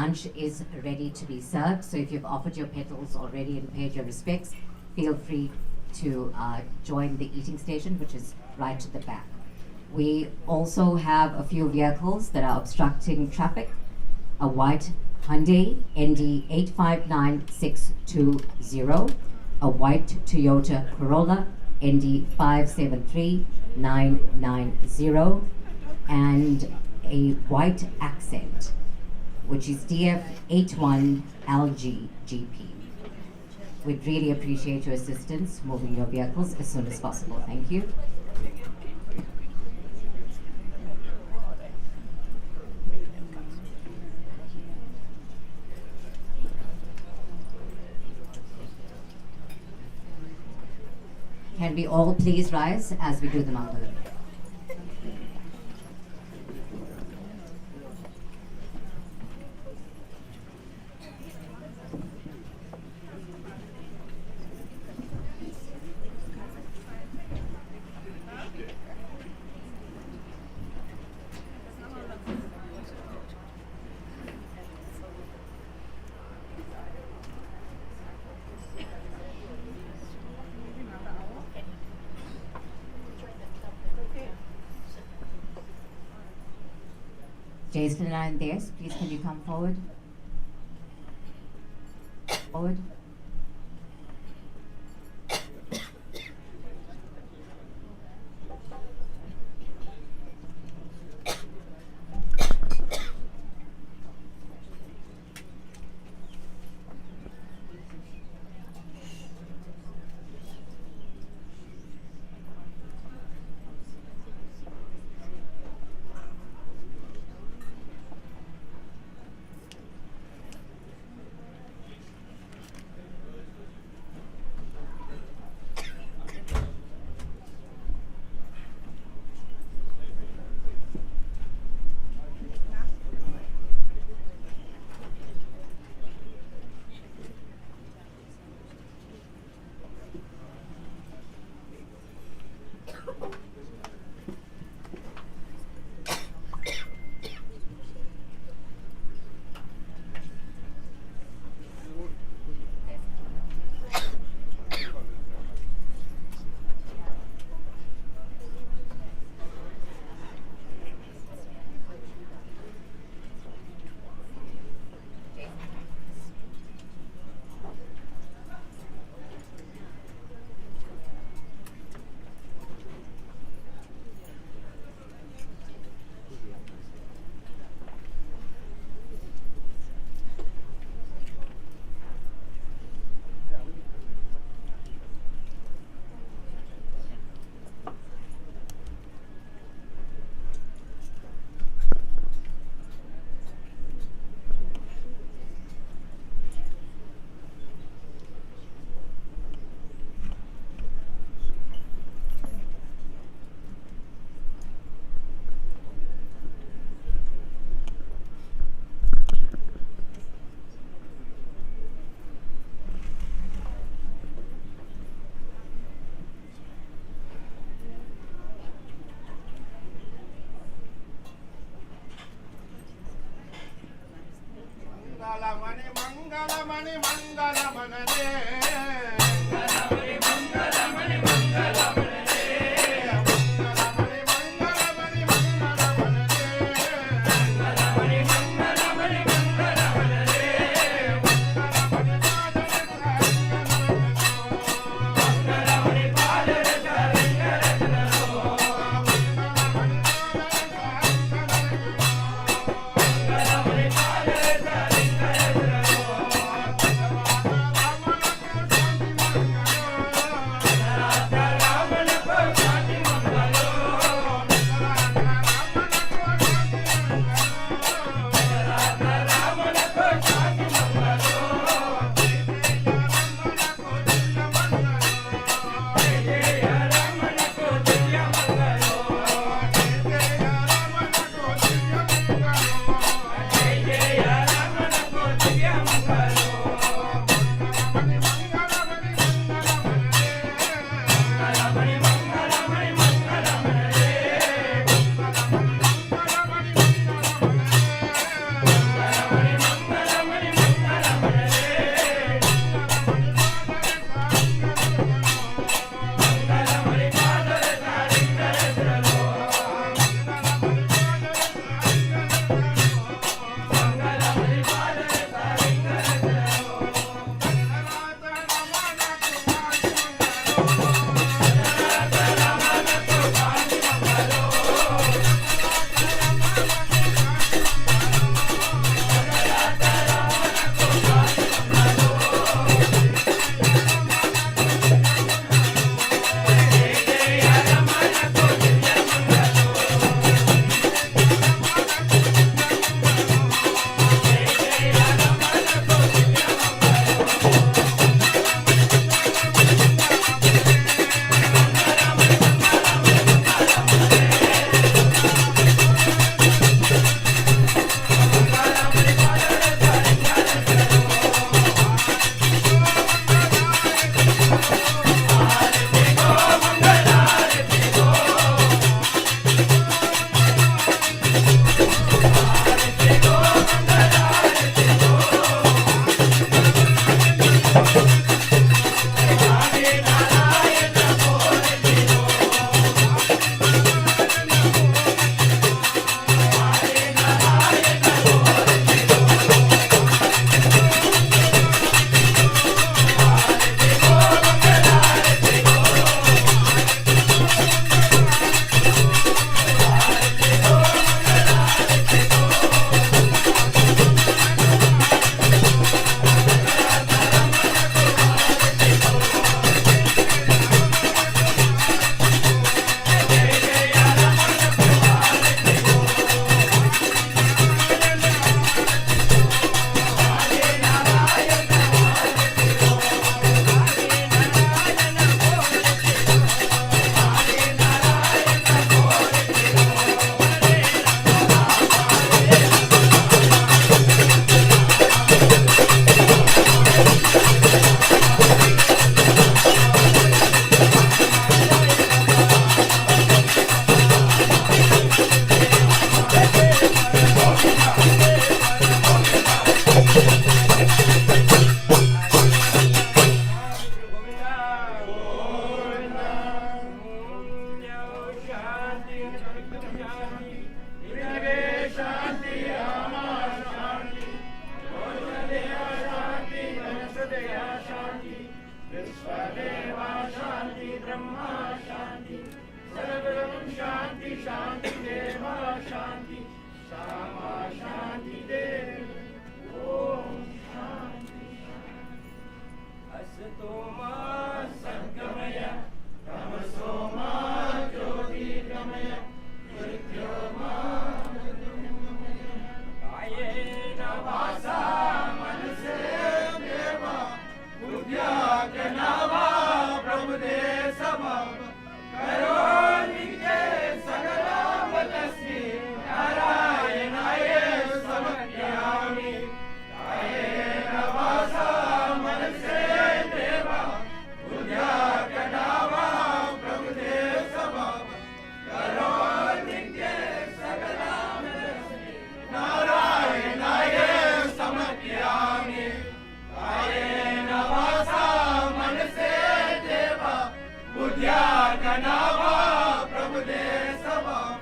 lunch is ready to be served. So if you've offered your petals already and paid your respects, feel free to join the eating station, which is right at the back. We also have a few vehicles that are obstructing traffic. A white Hyundai ND 859620, a white Toyota Corolla ND 573990, and a white Accent, which is DF81LGGP. We'd really appreciate your assistance moving your vehicles as soon as possible. Thank you. Can we all please rise as we do the Mangalam? Jason and Des, please can you come forward? Forward. Mangalamani Mangalamanade. शांति विश्वदेवा शांति ब्रह्मा शांति सर्वं शांति शांति देवा शांति सामा शांति देव ओम शांति असतो मा सद्गमय तमसो मा ज्योतिर्गमय मृत्योर्मामृतंगमय कायेन वाचा मनसेन्द्रियर्वा बुद्ध्या वा प्रभुदे समम करोमि ते सकलं तस्मै नारायणाय समर्पयामि कायेन वाचा मनसेन्द्रियर्वा बुद्ध्या वा प्रभुदे समम करोमि ते सकलं तस्मै नारायणाय समर्पयामि कायेन वाचा मनसेन्द्रियर्वा बुद्ध्या वा प्रभुदे समम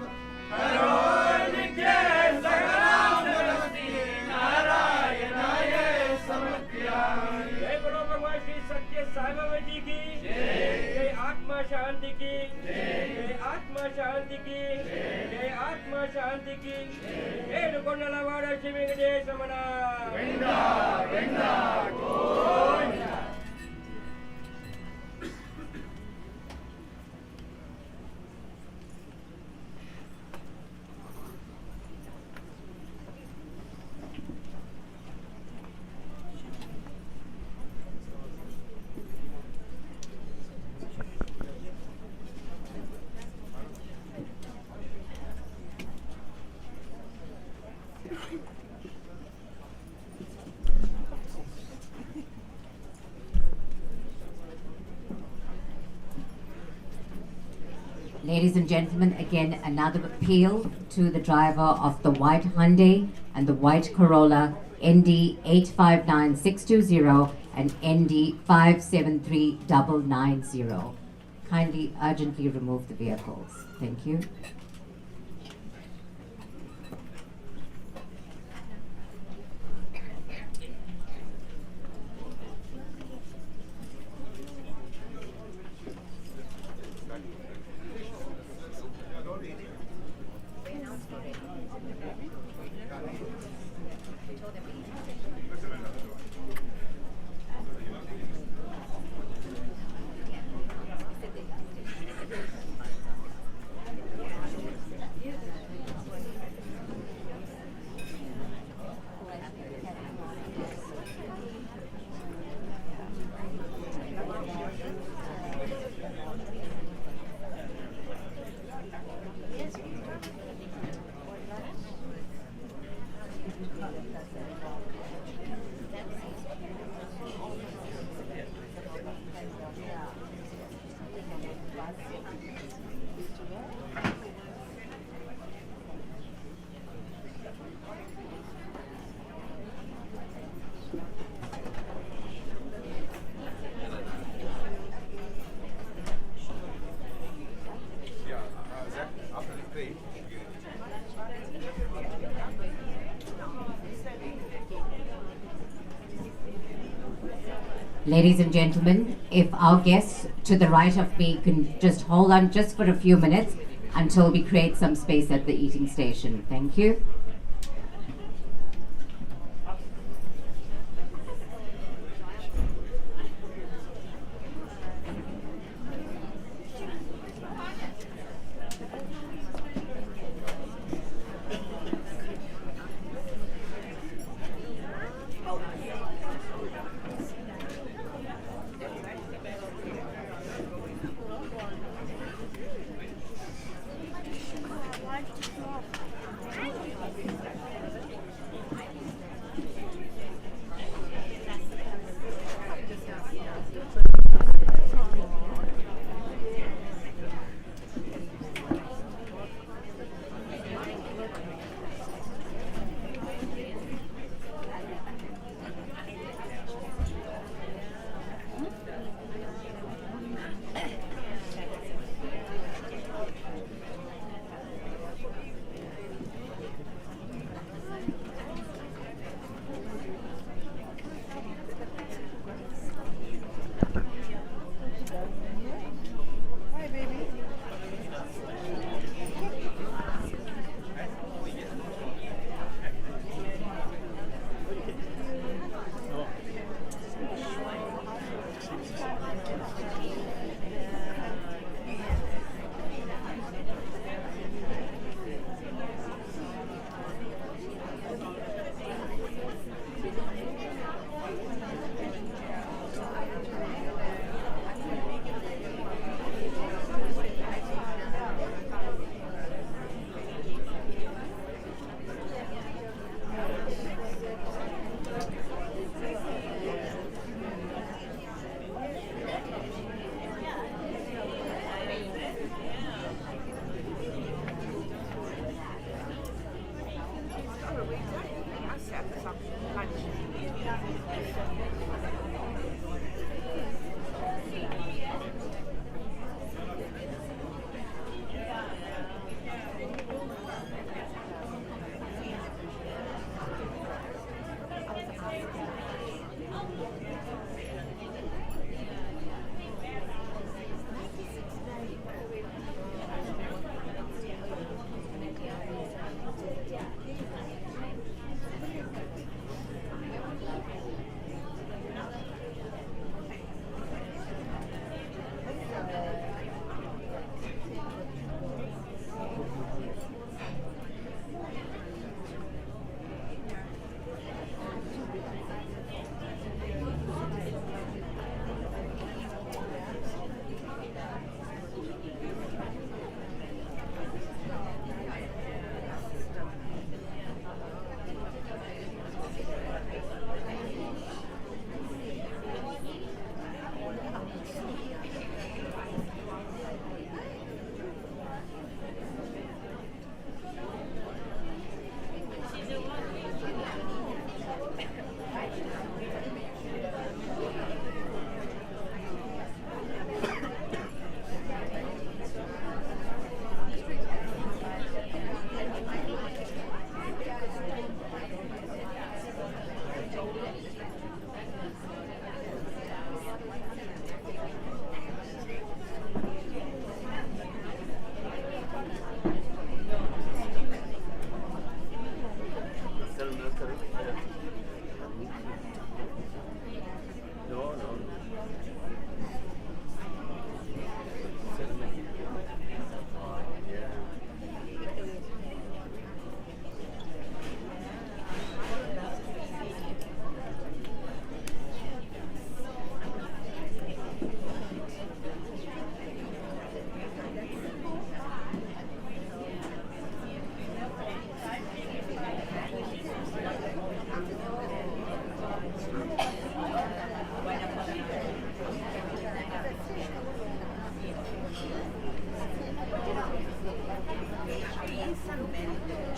करोमि ते सकलं तस्मै नारायणाय समर्पयामि। जय बोलो भगवान श्री सत्य साई बाबा जी की जय। आत्मा शांति की जय। आत्मा शांति की जय। आत्मा शांति की ఏడుకొండలవాడ Shri వెంకటేశమణ Venda Venda Govinda. Ladies and gentlemen, again another appeal to the driver of the white Hyundai and the white Corolla ND 859620 and ND 573990. Kindly urgently remove the vehicles. Thank you. Ladies and gentlemen, if our guests to the right of me can just hold on just for a few minutes until we create some space at the eating station. Thank you.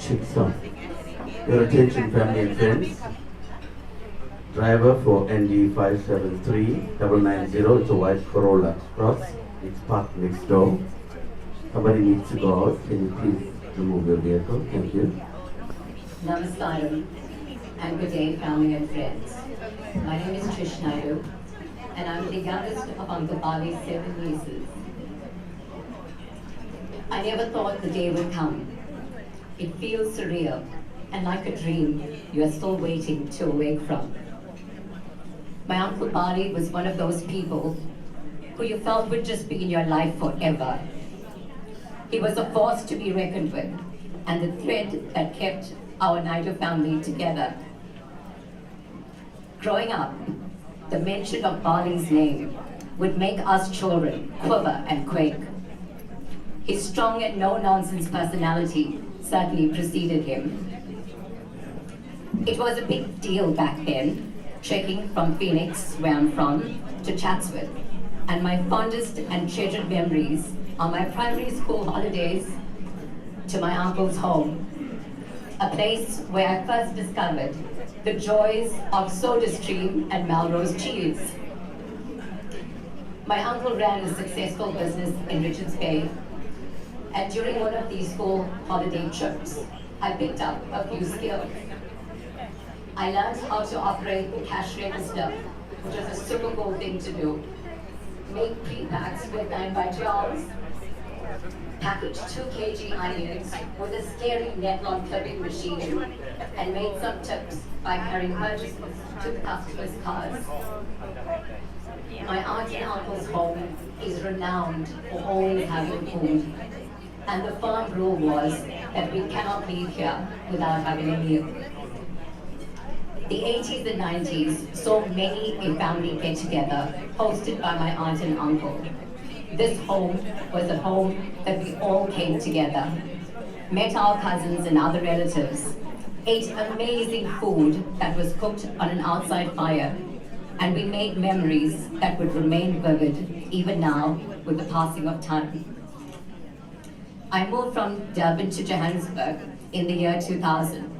Shipson. Your attention, family and friends. Driver for ND 573-990. It's a white Corolla Cross. It's parked next door. Somebody needs to go out. Can you please remove your vehicle? Thank you. Namaskaram and good day, family and friends. My name is Naidu, and I'm the youngest of Uncle Barley's 7 nieces. I never thought the day would come. It feels surreal and like a dream you are still waiting to awake from. My Uncle Barley was one of those people who you felt would just be in your life forever. He was a force to be reckoned with and the thread that kept our Naidu family together. Growing up, the mention of Barley's name would make us children quiver and quake. His strong and no-nonsense personality certainly preceded him. It was a big deal back then, trekking from Phoenix, where I'm from, to Chatsworth, and my fondest and treasured memories are my primary school holidays to my uncle's home, a place where I first discovered the joys of SodaStream and Melrose cheese. My uncle ran a successful business in Richards Bay, and during one of these school holiday trips, I picked up a few skills. I learned how to operate the cash register, which was a super cool thing to do. Make pre-packs with 9x12s, packaged 2 kg onions with a scary Netlon clipping machine, and made some tips by carrying purchases to the customers' cars. My aunt and uncle's home is renowned for always having food, and the firm rule was that we cannot leave here without having a meal. The 80s and 90s saw many a family get together hosted by my aunt and uncle. This home was a home that we all came together, met our cousins and other relatives, ate amazing food that was cooked on an outside fire, and we made memories that would remain vivid even now with the passing of time. I moved from Durban to Johannesburg in the year 2000.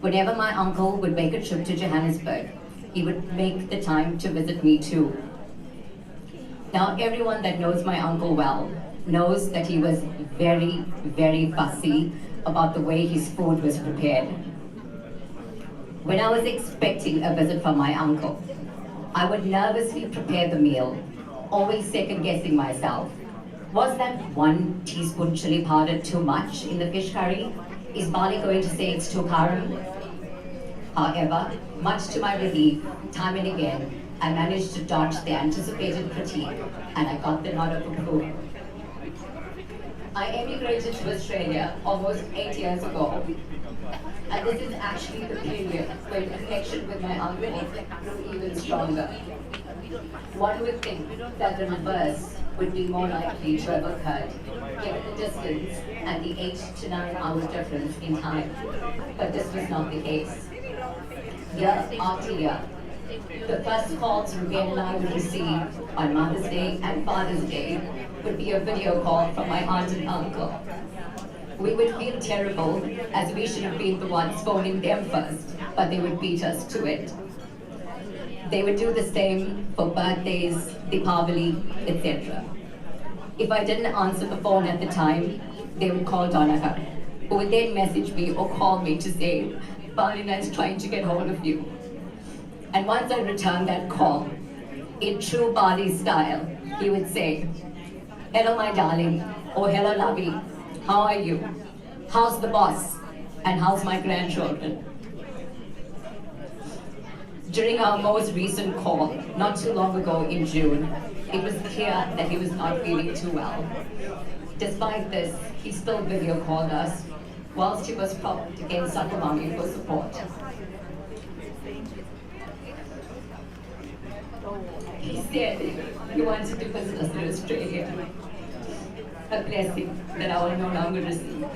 Whenever my uncle would make a trip to Johannesburg, he would make the time to visit me too. Now, everyone that knows my uncle well knows that he was very, very fussy about the way his food was prepared. When I was expecting a visit from my uncle, I would nervously prepare the meal, always second-guessing myself. Was that 1 teaspoon chili powder too much in the fish curry? Is Barley going to say it's too karam? However, much to my relief, time and again, I managed to dodge the anticipated critique, and I got the nod of approval. I emigrated to Australia almost 8 years ago, and this is actually the period when connection with my uncle grew even stronger. One would think that the reverse would be more likely to have occurred, given the distance and the 8 to 9 hour difference in time, but this was not the case. Year after year, the first calls Ruben and I would receive on Mother's Day and Father's Day would be a video call from my aunt and uncle. We would feel terrible, as we should have been the ones phoning them first, but they would beat us to it. They would do the same for birthdays, Deepavali, etc. If I didn't answer the phone at the time, they would call Donica, who would then message me or call me to say, Barlina is trying to get hold of you. And once I returned that call, in true Bali style, he would say, hello my darling, or hello lovey, how are you? How's the boss? And how's my grandchildren? During our most recent call, not too long ago in June, it was clear that he was not feeling too well. Despite this, he still video called us, whilst he was propped against Sakumami for support. He said he wanted to visit us in Australia, a blessing that I will no longer receive.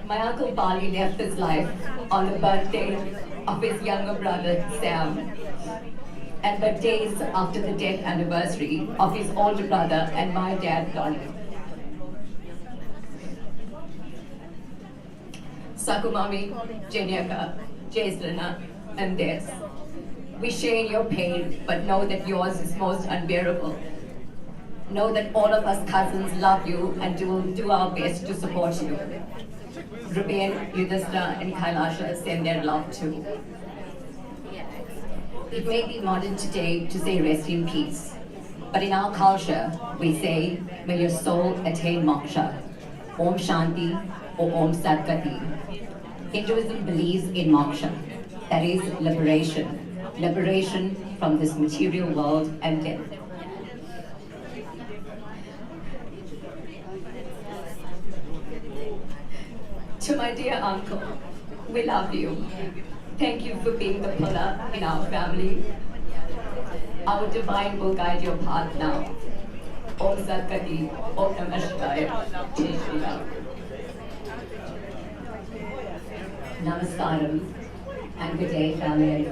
My uncle Barley left this life on the birthday of his younger brother Sam, and the days after the death anniversary of his older brother and my dad Donnie. Sakumami, Jeniaka, Jaislana, and Des. We share in your pain, but know that yours is most unbearable. Know that all of us cousins love you and will do our best to support you. Ruben, Yudhishthira, and Kailasha send their love too. It may be modern today to say rest in peace, but in our culture, we say, may your soul attain moksha, Om Shanti or Om Sadgati. Hinduism believes in moksha, that is liberation from this material world and death. To my dear uncle, we love you. Thank you for being the pillar in our family. Our divine will guide your path now. Om Sat Gati, Om Namah Shivaya, Jai Shri Ram. Namaskaram and good day, family.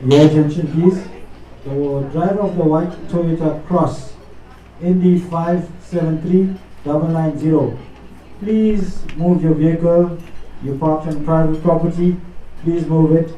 Your attention please. The driver of the white Toyota Cross ND 573990. Please move your vehicle. You parked on private property. Please move it.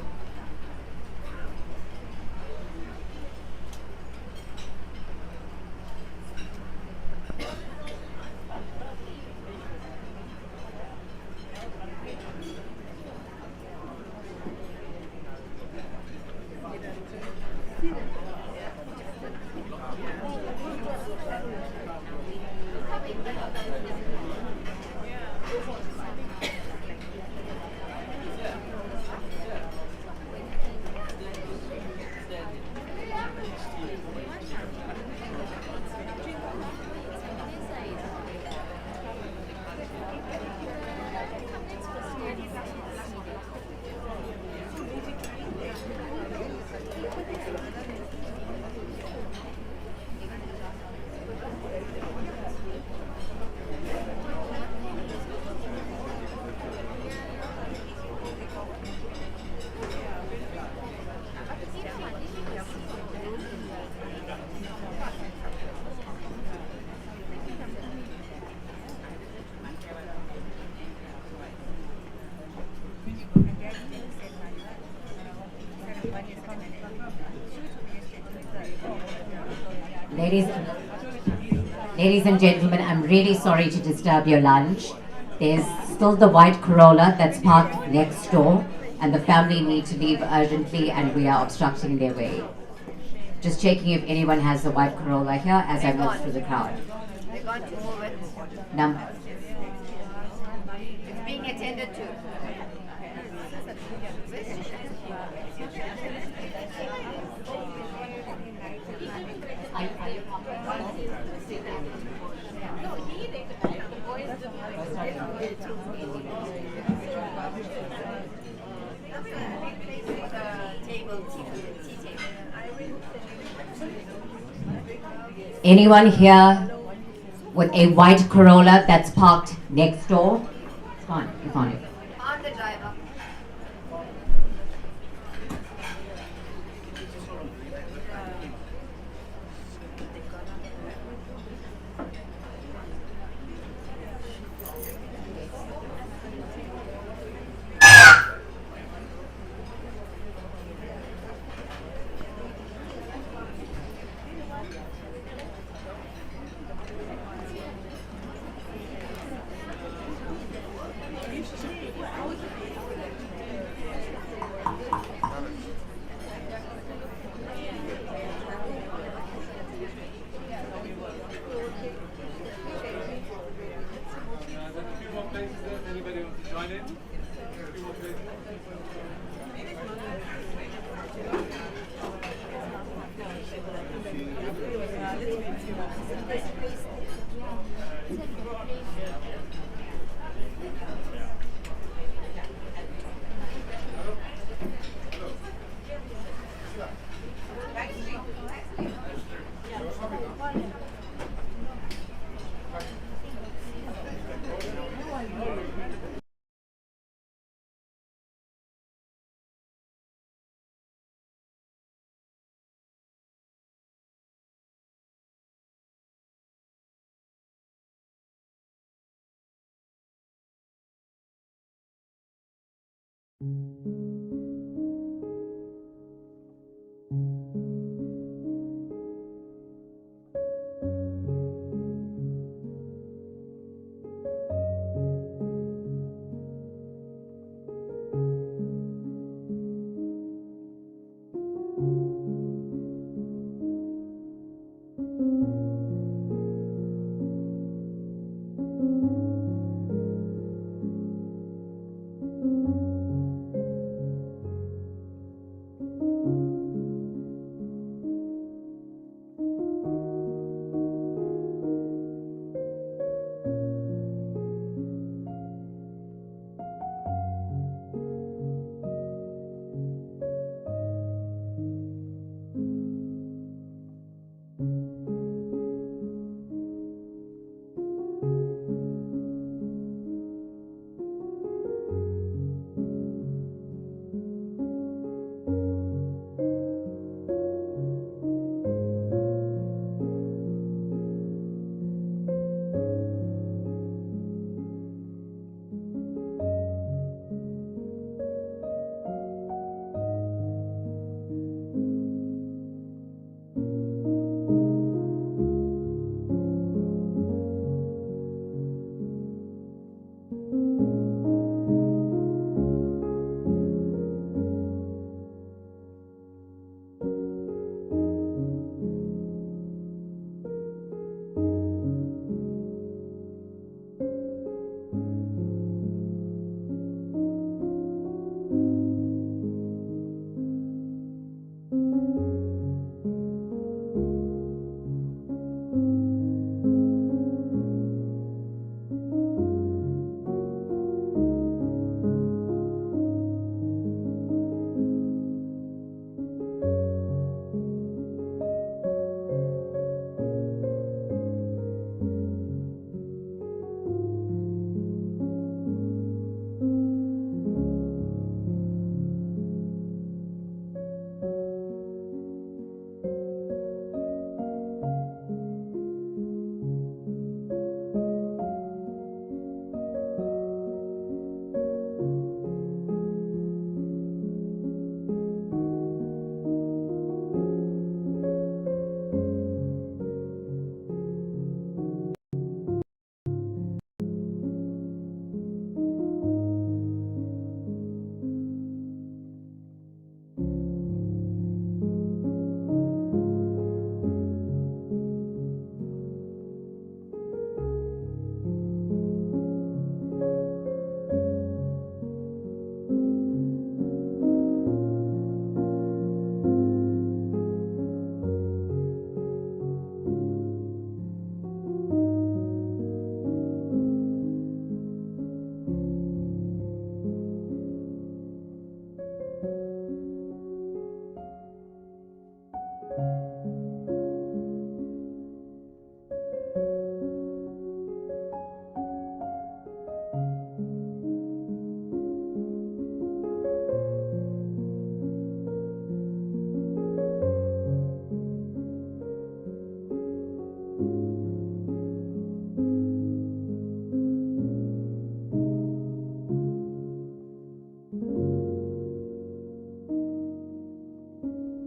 Ladies and gentlemen, I'm really sorry to disturb your lunch. There's still the white Corolla that's parked next door, and the family need to leave urgently, and we are obstructing their way. Just checking if anyone has the white Corolla here as I move through the crowd. They're going to move it. It's being attended to. Anyone here with a white Corolla that's parked next door? It's fine, you found it. On the driver.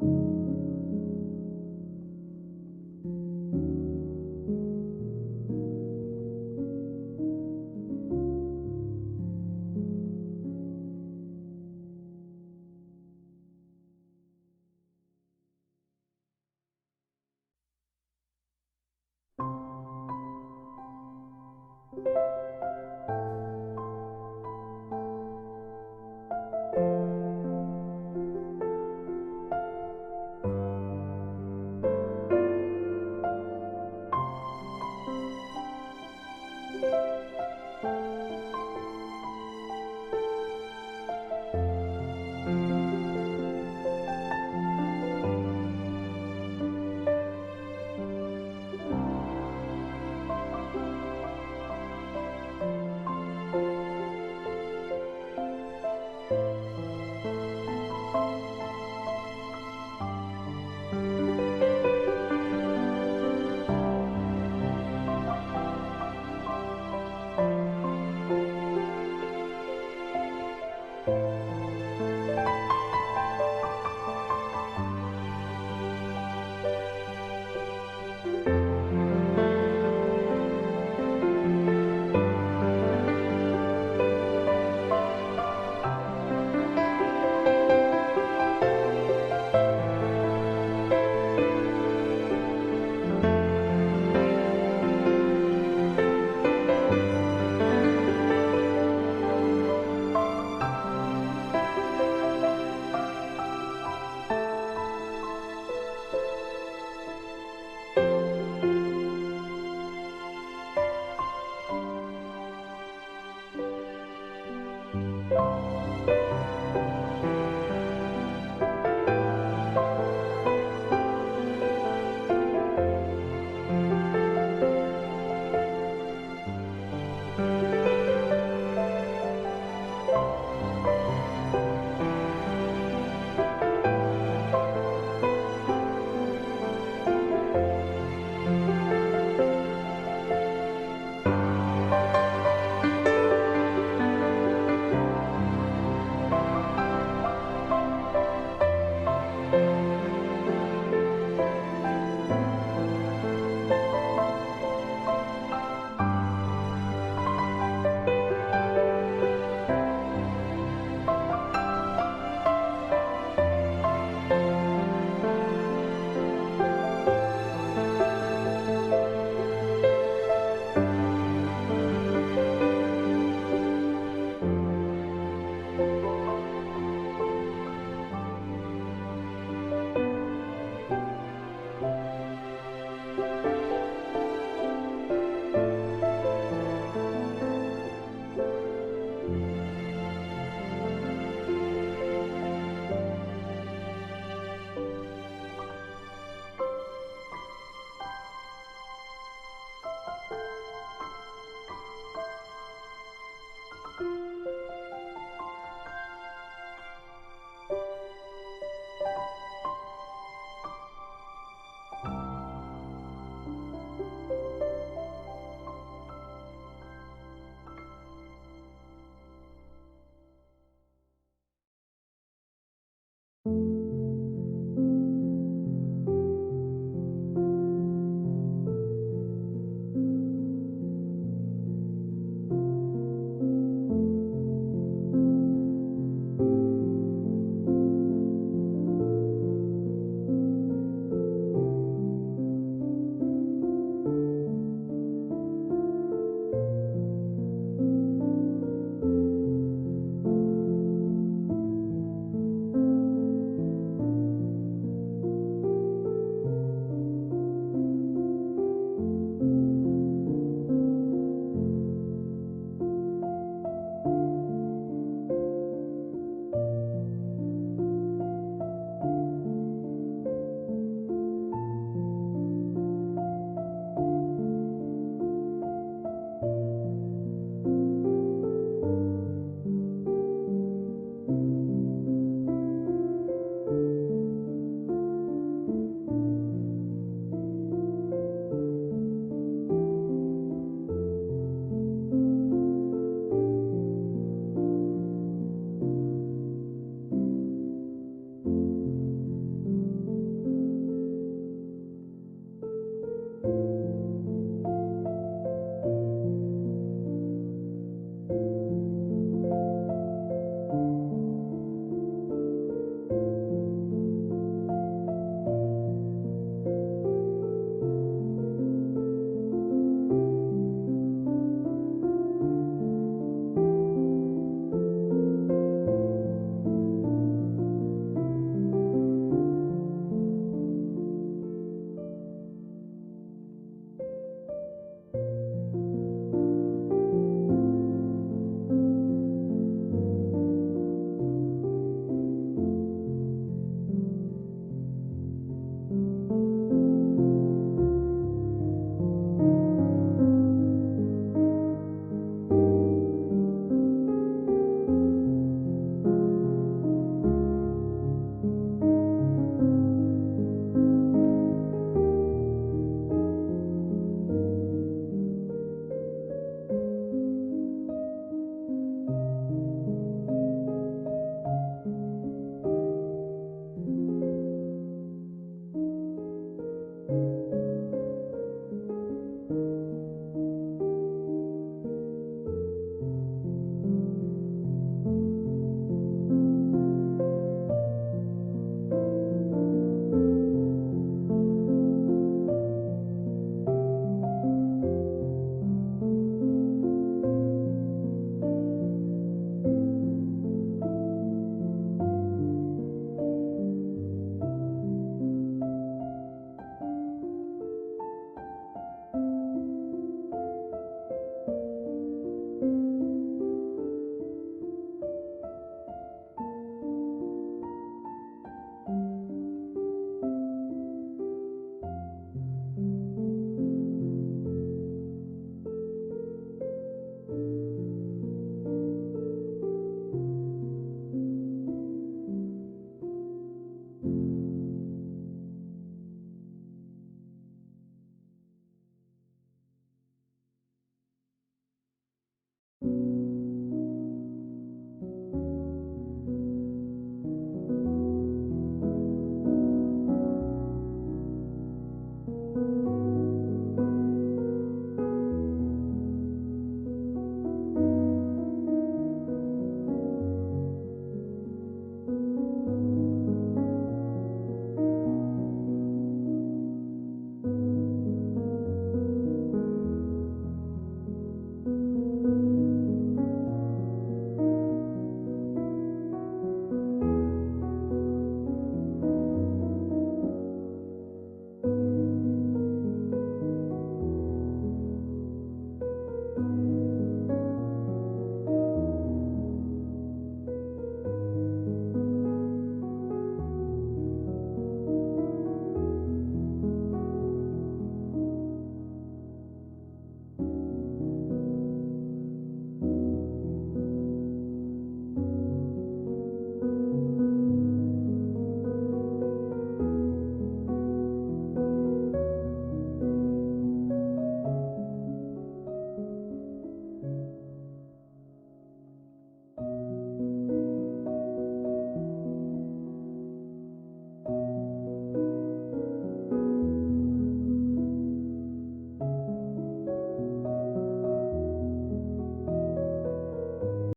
you.